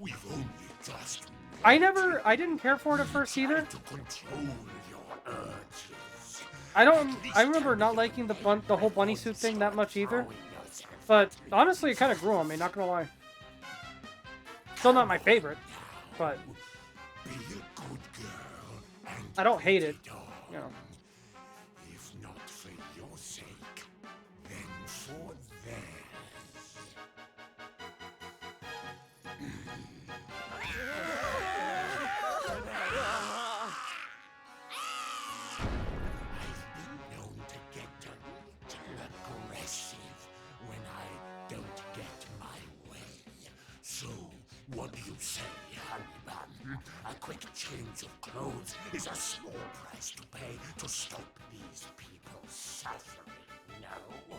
We've only just I didn't care for it at first either. to control your urges. I remember not liking the whole bunny suit thing that much either. But honestly, it kind of grew on me, not gonna lie. Still not my favorite, but Be a good girl and I don't hate it. dog. You know. If not for your sake, then for theirs. I've been known to get a little aggressive when I don't get my way. So, what do you say, honey bun? A quick change of clothes is a small price to pay to stop these people suffering, no?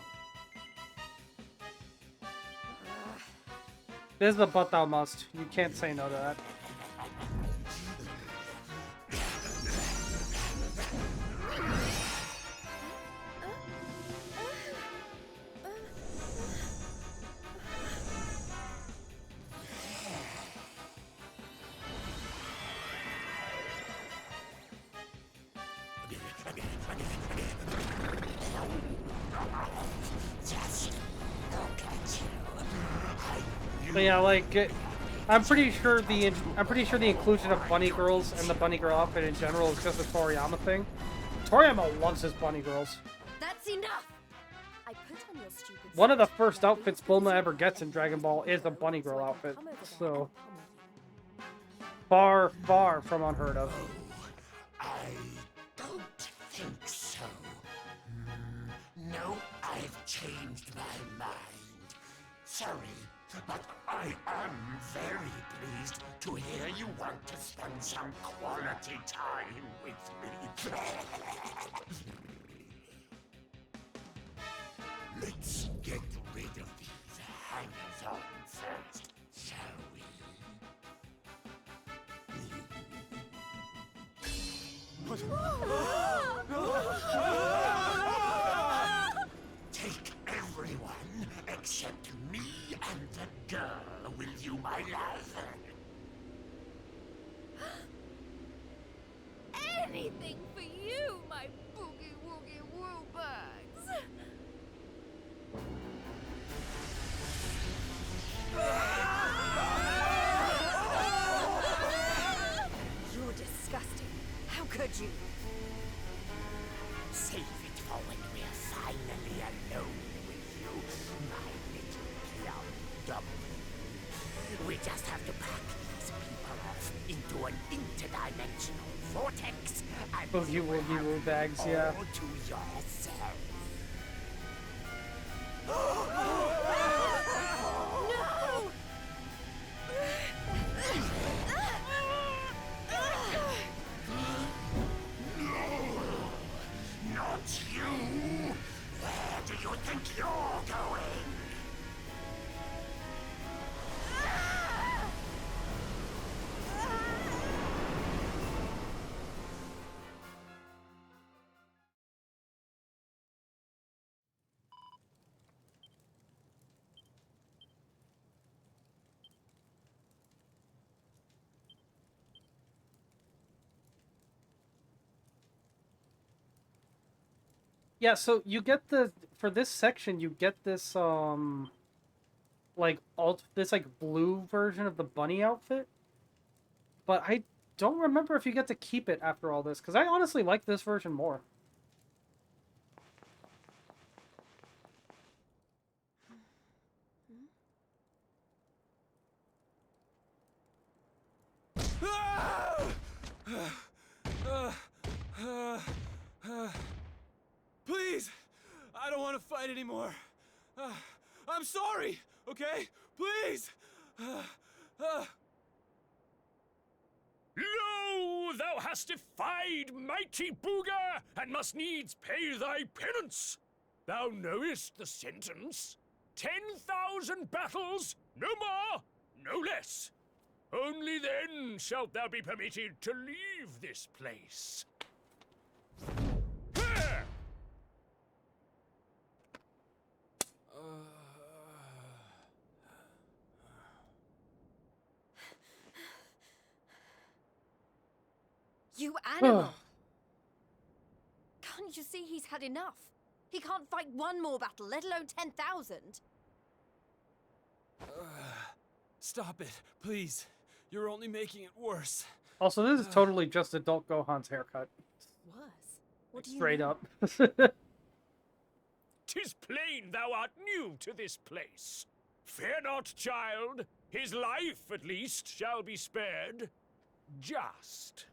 This is the but thou must. You can't say no to that. Just look at you. But yeah, like I'm pretty sure the inclusion of bunny girls and the bunny girl outfit in general is just a Toriyama thing. Toriyama loves his bunny girls. That's enough. I put on your stupid. One of the first outfits Bulma ever gets in Dragon Ball is a bunny girl outfit. So far, far from unheard of. I don't think so. No, I've changed my mind. Sorry, but I am very pleased to hear you want to spend some quality time with me. Let's get rid of these hangers-on first, shall we? Take everyone except me and the girl, will you, my love? Anything for you, my boogie woogie woo bugs. You're disgusting. How could you? Save it for when we're finally alone with you, my little plum dumpling. We just have to pack these people off into an interdimensional vortex and Boogie you will woogie have woo bags, all yeah. to yourself. No! Not you! Where do you think you're going? Yeah, so you get for this section you get this like this like blue version of the bunny outfit. But I don't remember if you get to keep it after all this, because I honestly like this version more. Please! I don't want to fight anymore. I'm sorry, okay? Please! Lo, thou hast defied mighty Booga, and must needs pay thy penance. Thou knowest the sentence. 10,000 battles, no more, no less. Only then shalt thou be permitted to leave this place. Here! You animal! Can't you see he's had enough? He can't fight one more battle, let alone 10,000. Stop it, please. You're only making it worse. Also, this is totally just adult Gohan's haircut. Worse? What do you Straight mean? up. 'Tis plain thou art new to this place. Fear not, child. His life, at least, shall be spared. Just.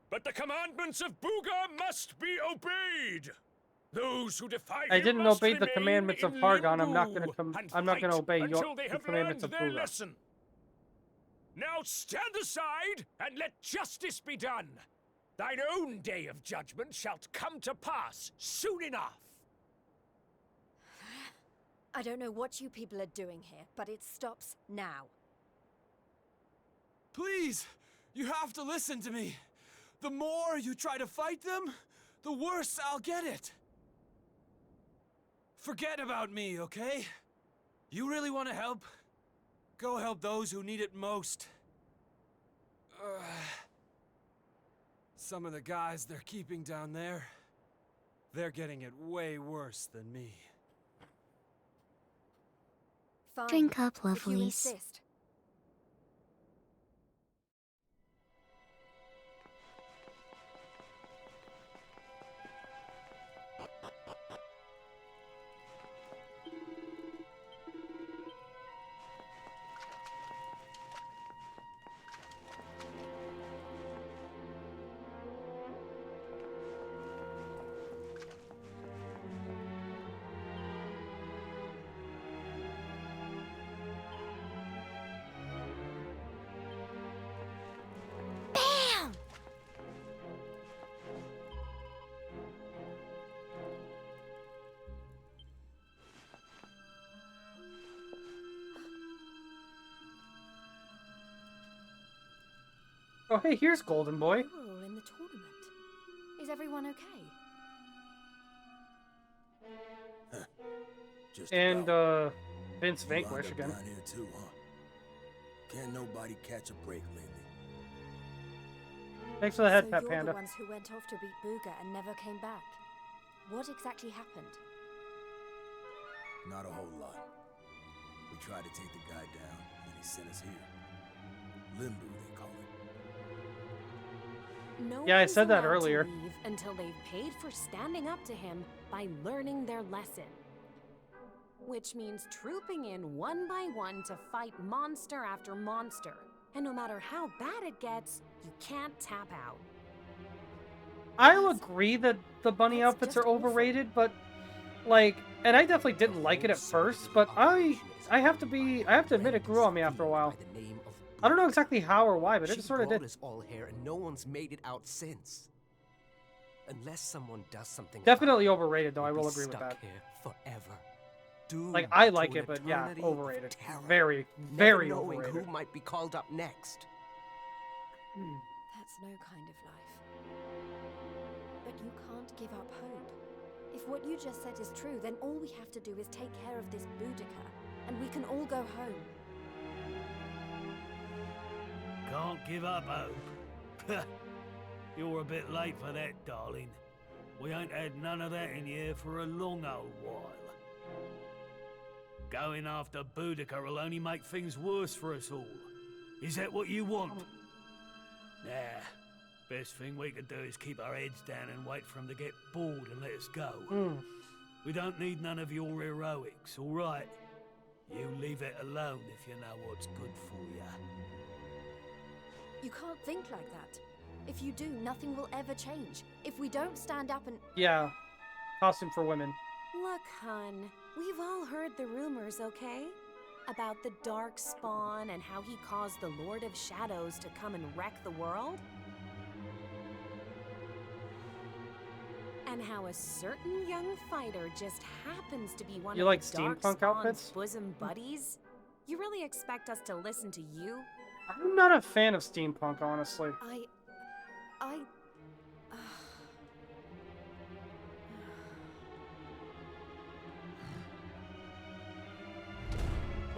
But the commandments of Booga must be obeyed. Those who defy I him didn't must obey the remain commandments of in Hargon. I'm not limbo gonna and I'm not gonna fight obey until they the have commandments learned of their Booga. lesson. Now stand aside and let justice be done. Thine own day of judgment shalt come to pass soon enough. I don't know what you people are doing here, but it stops now. Please! You have to listen to me. The more you try to fight them, the worse I'll get it. Forget about me, okay? You really want to help? Go help those who need it most. Some of the guys they're keeping down there, they're getting it way worse than me. Fine, Drink up, if you lovelies. insist. Oh, hey, here's Golden Boy. We're all in the tournament. Is everyone okay? Just And, about. Vince You wound Vanquish up again. down here too, huh? Can't nobody catch a break lately. Thanks for the head So pet, you're Panda. the ones who went off to beat Booga and never came back. What exactly happened? Not a whole lot. We tried to take the guy down, and he sent us here. Limbo, they call it. No Yeah, I one's said that allowed to earlier. leave until they've paid for standing up to him by learning their lesson. Which means trooping in one by one to fight monster after monster. And no matter how bad it gets, you can't tap out. I'll agree that the bunny outfits are overrated, but like, and I definitely didn't like it at first, but I have to admit it grew on me after a while. I don't know exactly how or why, but it just sort of did. Us all here, and no one's made it out since. Unless someone does something. Definitely overrated, though. I will we'll be agree with stuck that. here forever. Like, I like to it, an but yeah, eternity of overrated. terror, Very, never very knowing overrated. who might be called up next. That's no kind of life. But you can't give up hope. If what you just said is true, then all we have to do is take care of this Boudica, and we can all go home. Can't give up hope. You're a bit late for that, darling. We ain't had none of that in here for a long old while. Going after Boudica will only make things worse for us all. Is that what you want? Nah. Best thing we could do is keep our heads down and wait for him to get bored and let us go. We don't need none of your heroics, all right? You leave it alone if you know what's good for you. You can't think like that. If you do, nothing will ever change. If we don't stand up and... Yeah, costume for women. Look, hun, we've all heard the rumors, okay? About the Dark Spawn and how he caused the Lord of Shadows to come and wreck the world? And how a certain young fighter just happens to be one You of like the Dark steampunk Spawn's outfits? bosom buddies? You really expect us to listen to you? I'm not a fan of steampunk, honestly.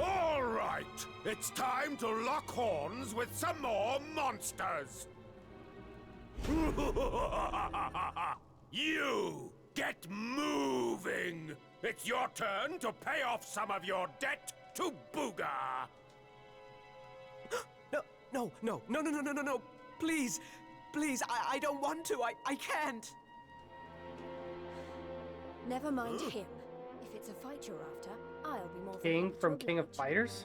All right, it's time to lock horns with some more monsters. You get moving. It's your turn to pay off some of your debt to Booga. No. Please. Please, I don't want to. I can't. Never mind him. If it's a fight you're after, I'll be more than King happy to from King of oblige. Fighters?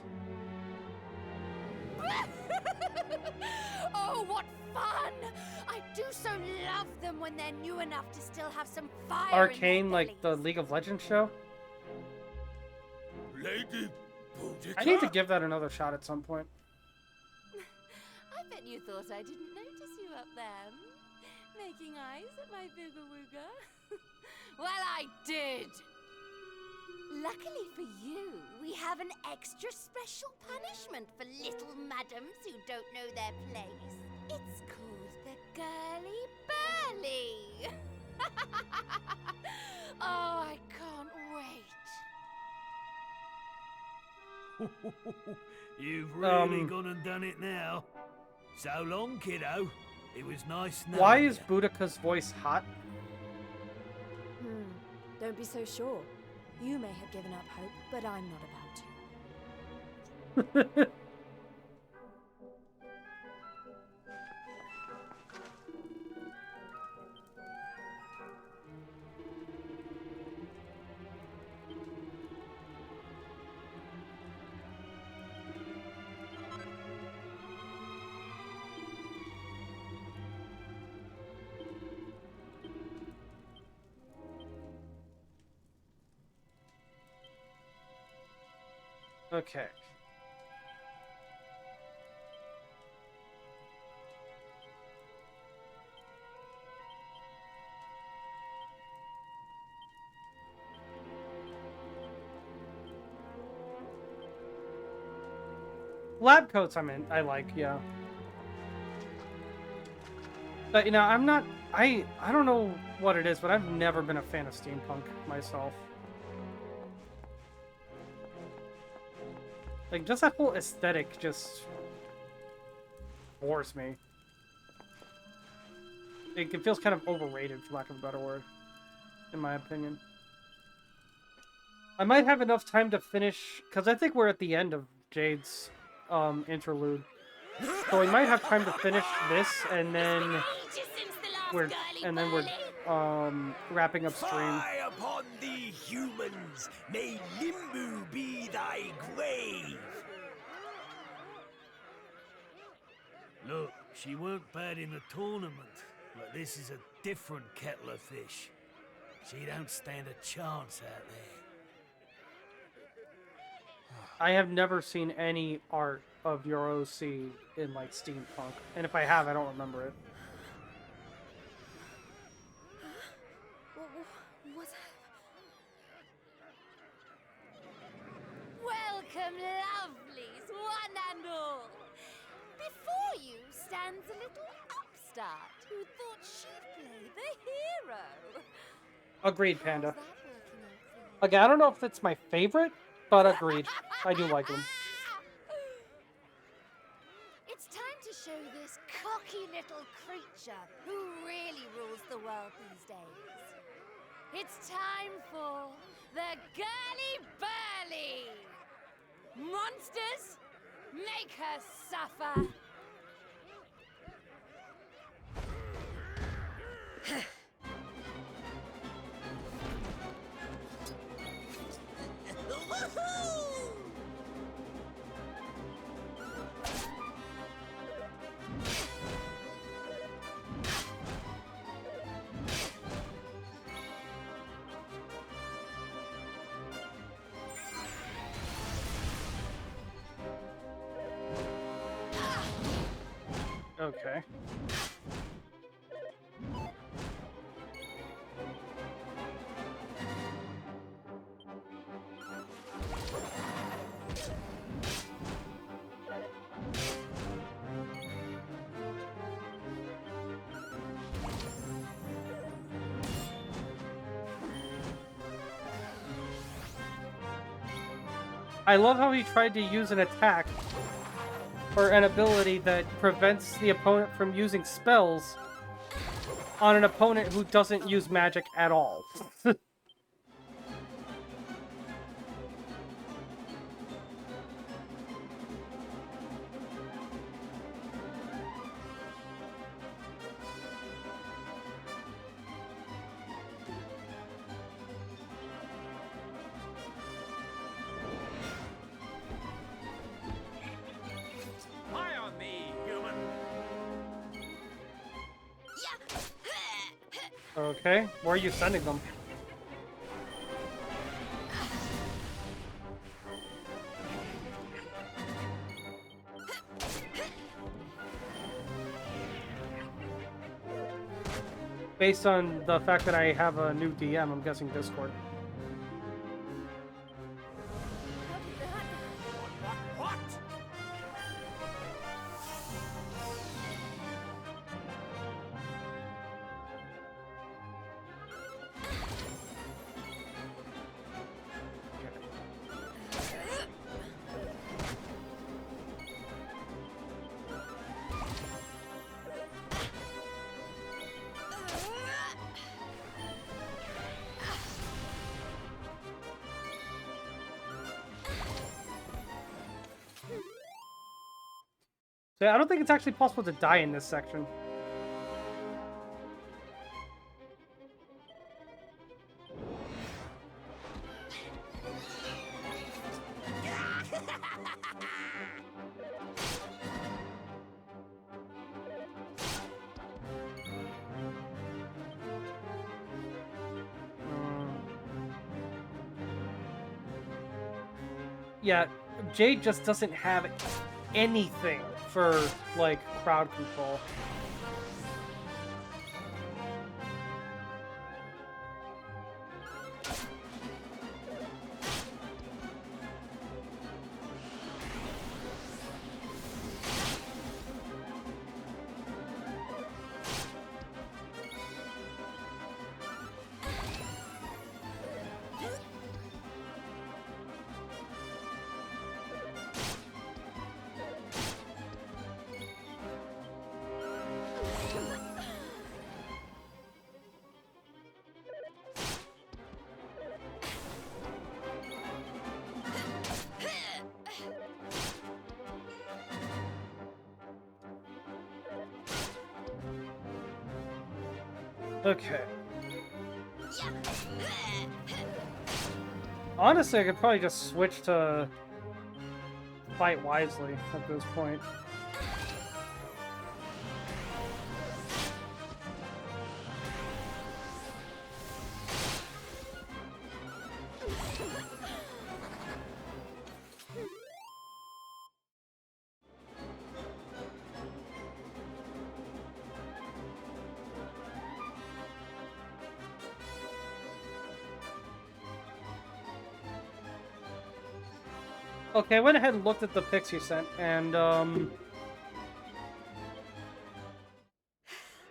Oh, what fun! I do so love them when they're new enough to still have some fire Arcane, in their like the League of Legends show? Lady Boudica? I need to give that another shot at some point. I bet you thought I didn't notice you up there. Making eyes at my booga wooga. Well, I did. Luckily for you, we have an extra special punishment for little madams who don't know their place. It's called the Girly Burly. Oh, I can't wait. You've really gone and done it now. So long, kiddo. It was nice knowing Why is you. Boudica's voice hot? Don't be so sure. You may have given up hope, but I'm not about to. Okay. Lab coats I like, yeah. But you know, I'm not. I don't know what it is, but I've never been a fan of steampunk myself. Like, just that whole aesthetic just bores me. It feels kind of overrated, for lack of a better word, in my opinion. I might have enough time to finish, because I think we're at the end of Jade's interlude. So we might have time to finish this, and then we're wrapping up stream. Fie upon thee, humans! May Limbu be thy grave! Look, she weren't bad in the tournament, but this is a different kettle of fish. She don't stand a chance out there. I have never seen any art of your OC in, like, steampunk. And if I have, I don't remember it. What? Welcome, lovelies, one and all. Before you stands a little upstart who thought she'd play the hero. Agreed, Panda. Again, I don't know if it's my favorite, but agreed. I do like them. It's time to show this cocky little creature who really rules the world these days. It's time for the Girly Burly! Monsters, make her suffer! Okay. I love how he tried to use an attack or an ability that prevents the opponent from using spells on an opponent who doesn't use magic at all. Fie on thee, human! Okay, where are you sending them? Based on the fact that I have a new DM, I'm guessing Discord. What? So I don't think it's actually possible to die in this section. Yeah, Jade just doesn't have anything for, like, crowd control. Okay. Honestly, I could probably just switch to fight wisely at this point. Okay, I went ahead and looked at the pics you sent, and,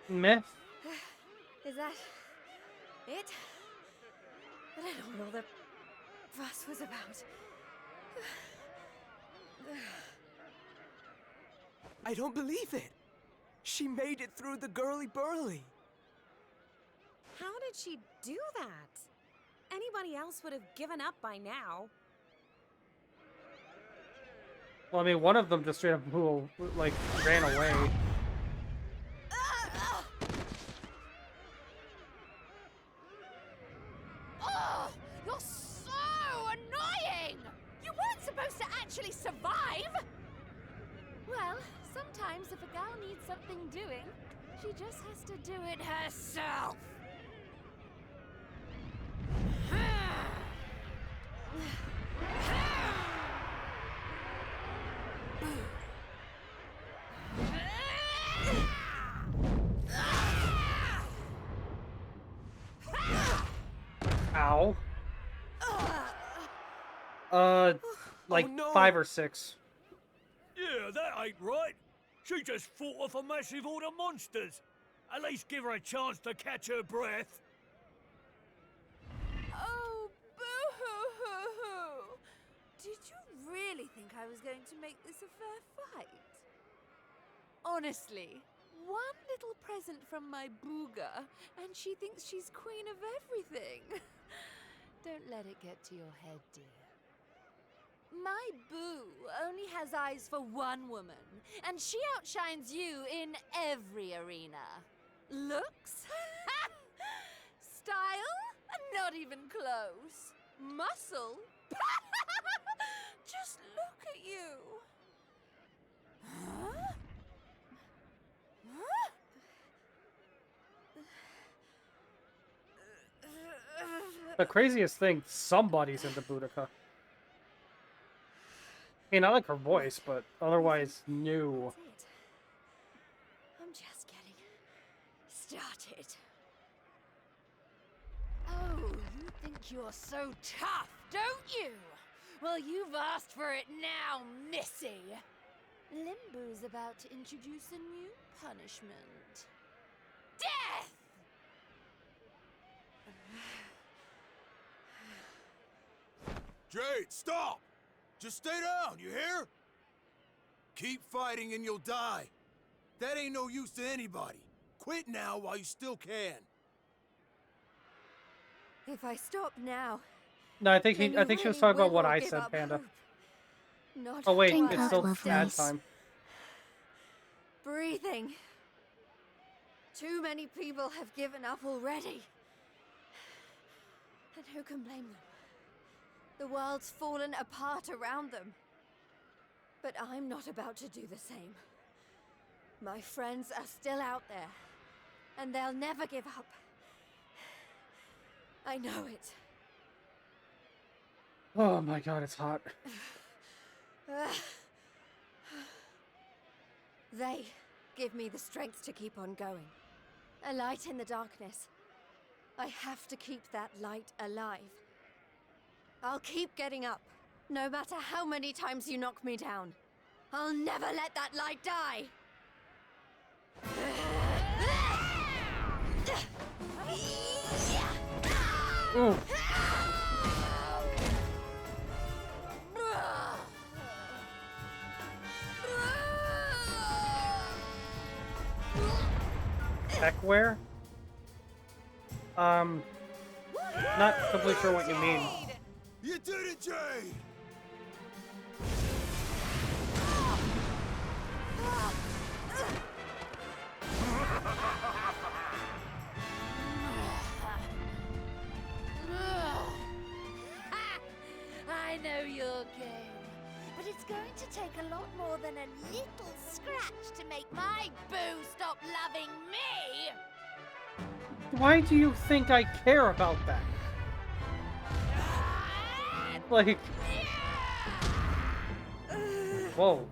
meh. Is that it? I don't know what all the fuss was about. I don't believe it. She made it through the girly-burly. How did she do that? Anybody else would have given up by now. Well, I mean, one of them just straight up, like, ran away. Oh, you're so annoying! You weren't supposed to actually survive! Well, sometimes if a girl needs something doing, she just has to do it herself. Ow. Like, Oh, no. 5 or 6. Yeah, that ain't right. She just fought off a massive horde of monsters. At least give her a chance to catch her breath. Oh, boo-hoo-hoo-hoo! Did you really think I was going to make this a fair fight? Honestly, one little present from my booger, and she thinks she's queen of everything. Don't let it get to your head, dear. My boo only has eyes for one woman, and she outshines you in every arena. Looks? Style? Not even close. Muscle? Just look at you. Huh? Huh? The craziest thing, somebody's into Boudica. I mean, I like her voice, but otherwise, no. I'm just getting started. Oh, you think you're so tough, don't you? Well, you've asked for it now, Missy. Limbo's about to introduce a new punishment. Death! Jade, stop! Just stay down, you hear? Keep fighting and you'll die. That ain't no use to anybody. Quit now while you still can. If I stop now, No, I think then I think you she was really talking about what will I give said, up Panda. hope. Not Oh wait, Drink it's up, still ad lovelies. time. breathing. Too many people have given up already. And who can blame them? The world's fallen apart around them. But I'm not about to do the same. My friends are still out there, and they'll never give up. I know it. Oh my god, it's hot. They give me the strength to keep on going. A light in the darkness. I have to keep that light alive. I'll keep getting up, no matter how many times you knock me down. I'll never let that light die! Ooh. Techwear? Not completely sure what you mean. You did it, Jade! know your game. But it's going to take a lot more than a little scratch to make my boo stop loving me! Why do you think I care about that? Like... Whoa.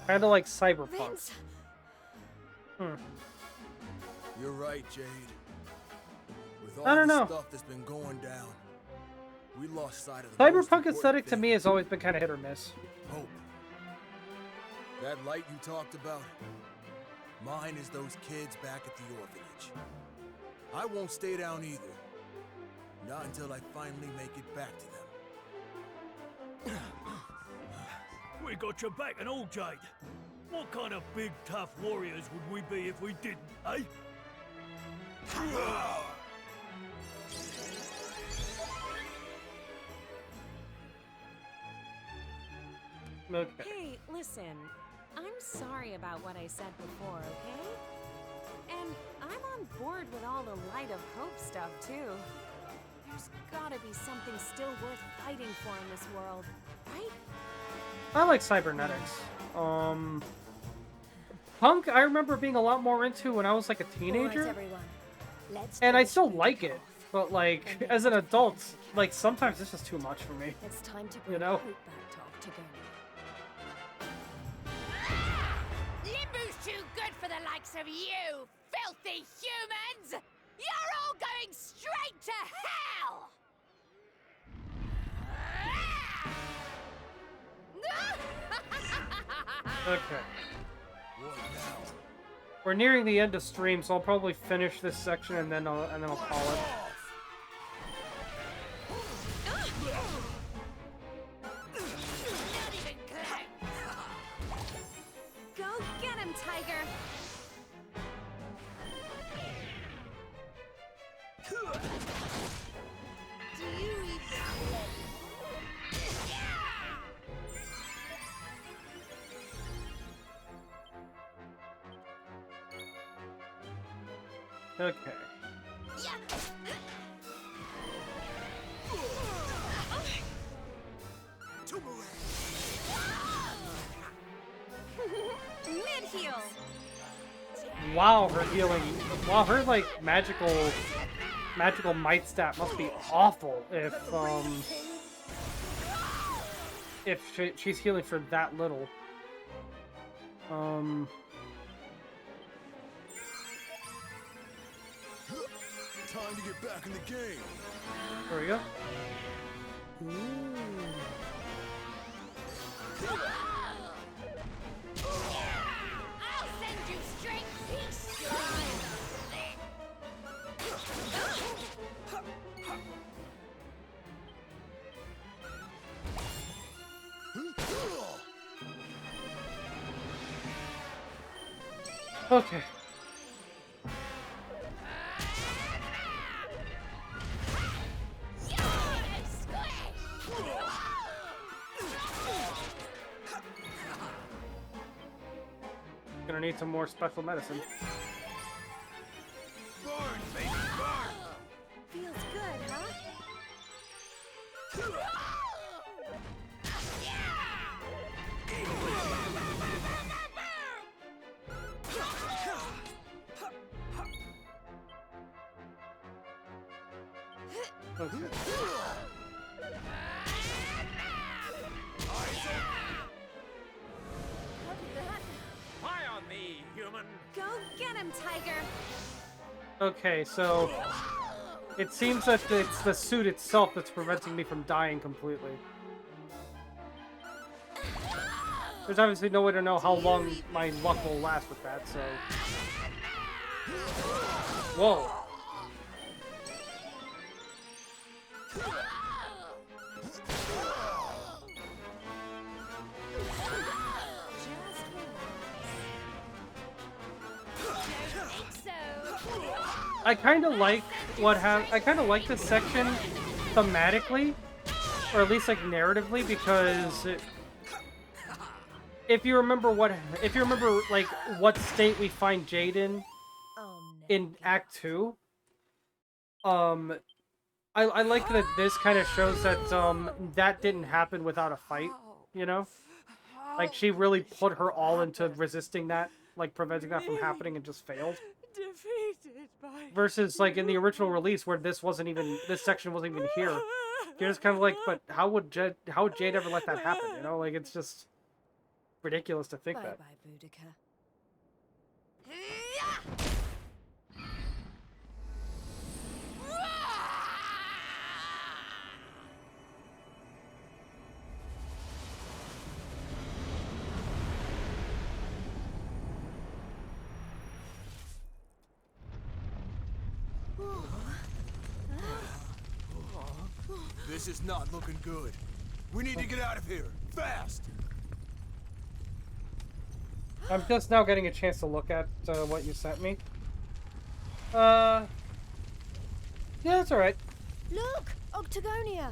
Kinda like Cyberpunk. You're right, Jade. With all I don't the know. stuff that's been going down, we lost sight of the most Cyberpunk important aesthetic to thing. me has always been kind of hit or miss. Hope. That light you talked about, mine is those kids back at the orphanage. I won't stay down either. Not until I finally make it back to them. We got your back and all, Jade. What kind of big, tough warriors would we be if we didn't, eh? Okay. Hey, listen. I'm sorry about what I said before, okay? And I'm on board with all the Light of Hope stuff, too. There's gotta be something still worth fighting for in this world, right? I like cybernetics. Punk, I remember being a lot more into when I was like a teenager. And I still like it, but like, as an adult, like, sometimes this is too much for me. It's time to You know? hope back to Octagonia. Limbu's too good for the likes of you, filthy humans! You're all going straight to hell! Okay. We're nearing the end of stream, so I'll probably finish this section and then I'll call it. Go get him, Tiger! Do you even... Okay. Mid-heal! Wow, her healing. Wow, her like magical might stat must be awful if she's healing for that little. Time to get back in the game. There we go. I'll send you straight peace! Okay. Gonna need some more special medicine. Feels good, huh? Okay. Fire on me, human! Go get him, Tiger! Okay, so it seems that it's the suit itself that's preventing me from dying completely. There's obviously no way to know how long my luck will last with that, so... Whoa. I kind of like I kind of like this section thematically, or at least like narratively, because if you remember like what state we find Jade in Act 2, I like that this kind of shows that that didn't happen without a fight, you know? Like she really put her all into resisting that, like preventing that from happening, and just failed. Defeated by Versus like in the original release where this section wasn't even here. You're just kind of like, but how would Jade ever let that happen, you know? Like it's just ridiculous to think that. Bye-bye, Boudica. This is not looking good. We need to get out of here, fast! I'm just now getting a chance to look at what you sent me. Yeah, that's alright. Look! Octagonia!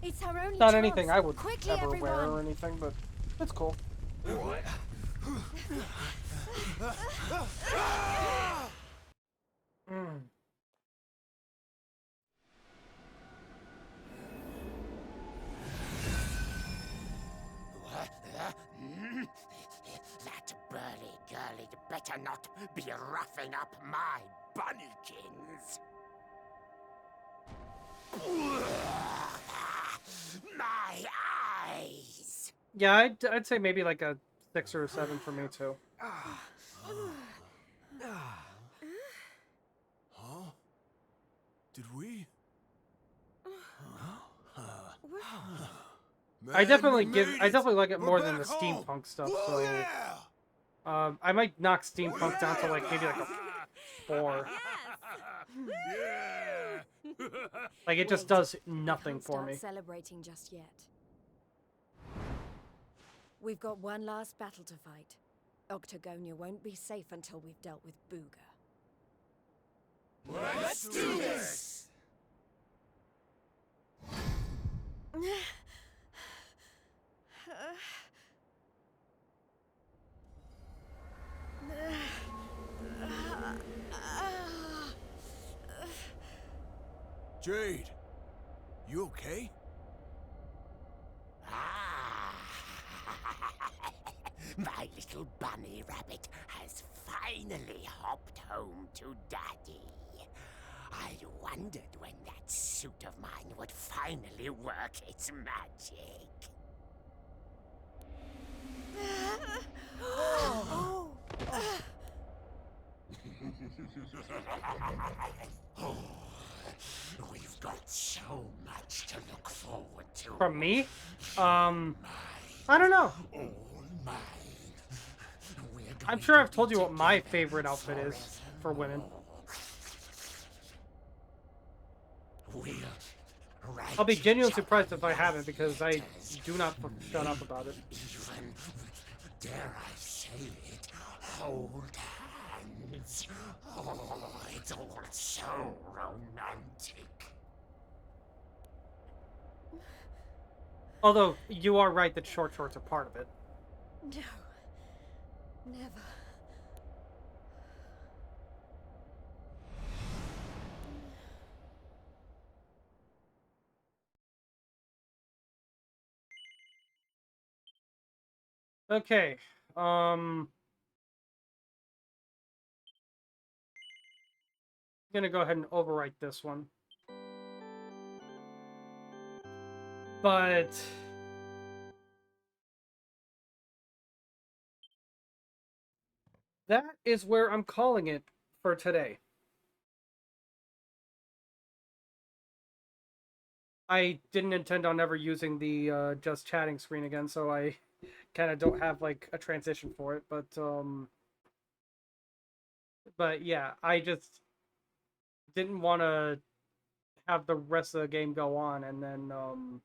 It's our only Not chance. anything I would Quickly, ever everyone. wear or anything, but it's cool. Mm. That burly girlie better not be roughing up my bunnykins. My eyes! Yeah, I'd say maybe like a 6 or a 7 for me too. Huh? Did we? I definitely Man, I definitely like it We're more than the back home. steampunk stuff. Oh, So, yeah! I might knock steampunk down to like maybe like a 4. Yeah! Like it just does nothing Can't for start me. celebrating just yet. We've got one last battle to fight. Octagonia won't be safe until we've dealt with Booga. Let's do this! Jade, you okay? My little bunny rabbit has finally hopped home to Daddy. I wondered when that suit of mine would finally work its magic. Oh, we've got so much to look forward to. From me? I don't know. I'm sure I've told you what my favorite outfit is for women. I'll be genuinely surprised if I haven't, because I do not shut up about it. Even, dare I say it, hold hands. Oh, it's all so romantic. Although, you are right that short shorts are part of it. No. Never. Okay, gonna go ahead and overwrite this one. But that is where I'm calling it for today. I didn't intend on ever using the just chatting screen again, so I kind of don't have like a transition for it, but yeah, I just didn't want to have the rest of the game go on and then and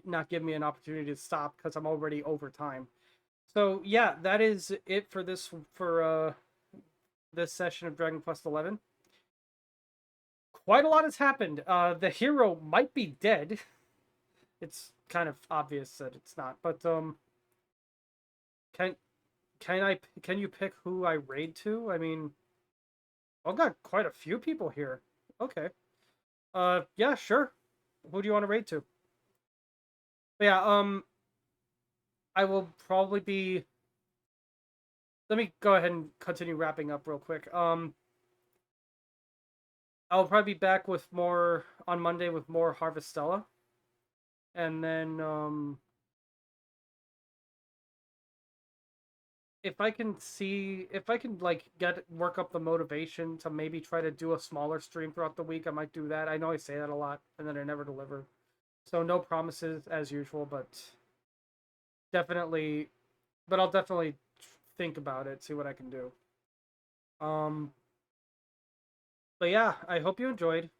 not give me an opportunity to stop because I'm already over time. So yeah, that is it for this session of Dragon Quest XI. Quite a lot has happened. The hero might be dead. It's kind of obvious that it's not. But can can you pick who I raid to? I mean, I've got quite a few people here. Okay. Yeah, sure. Who do you want to raid to? But yeah, I will probably be. Let me go ahead and continue wrapping up real quick. I'll probably be back with more on Monday with more Harvestella. And then if I can like work up the motivation to maybe try to do a smaller stream throughout the week, I might do that. I know I say that a lot and then I never deliver. So no promises as usual, but definitely I'll definitely think about it, see what I can do. But yeah, I hope you enjoyed.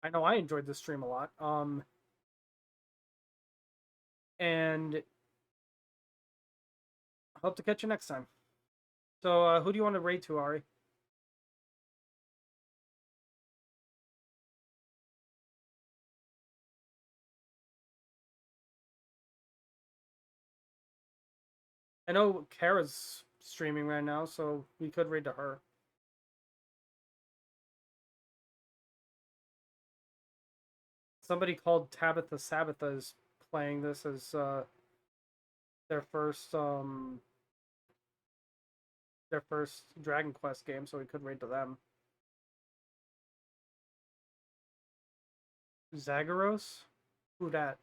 I know I enjoyed this stream a lot. And hope to catch you next time. So, who do you want to raid to, Ari? I know Kara's streaming right now, so we could raid to her. Somebody called Tabitha Sabbatha is playing this as their first Dragon Quest game, so we could raid to them. Zagreus? Who dat?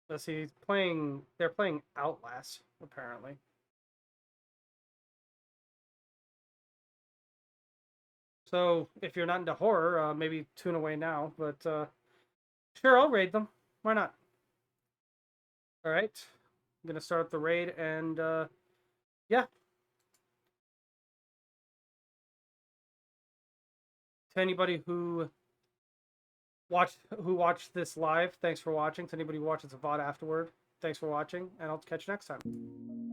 Let's see, they're playing Outlast, apparently. So, if you're not into horror, maybe tune away now, but sure, I'll raid them. Why not? Alright. I'm gonna start up the raid, and yeah. To anybody who watched this live, thanks for watching. To anybody who watches the VOD afterward, thanks for watching, and I'll catch you next time.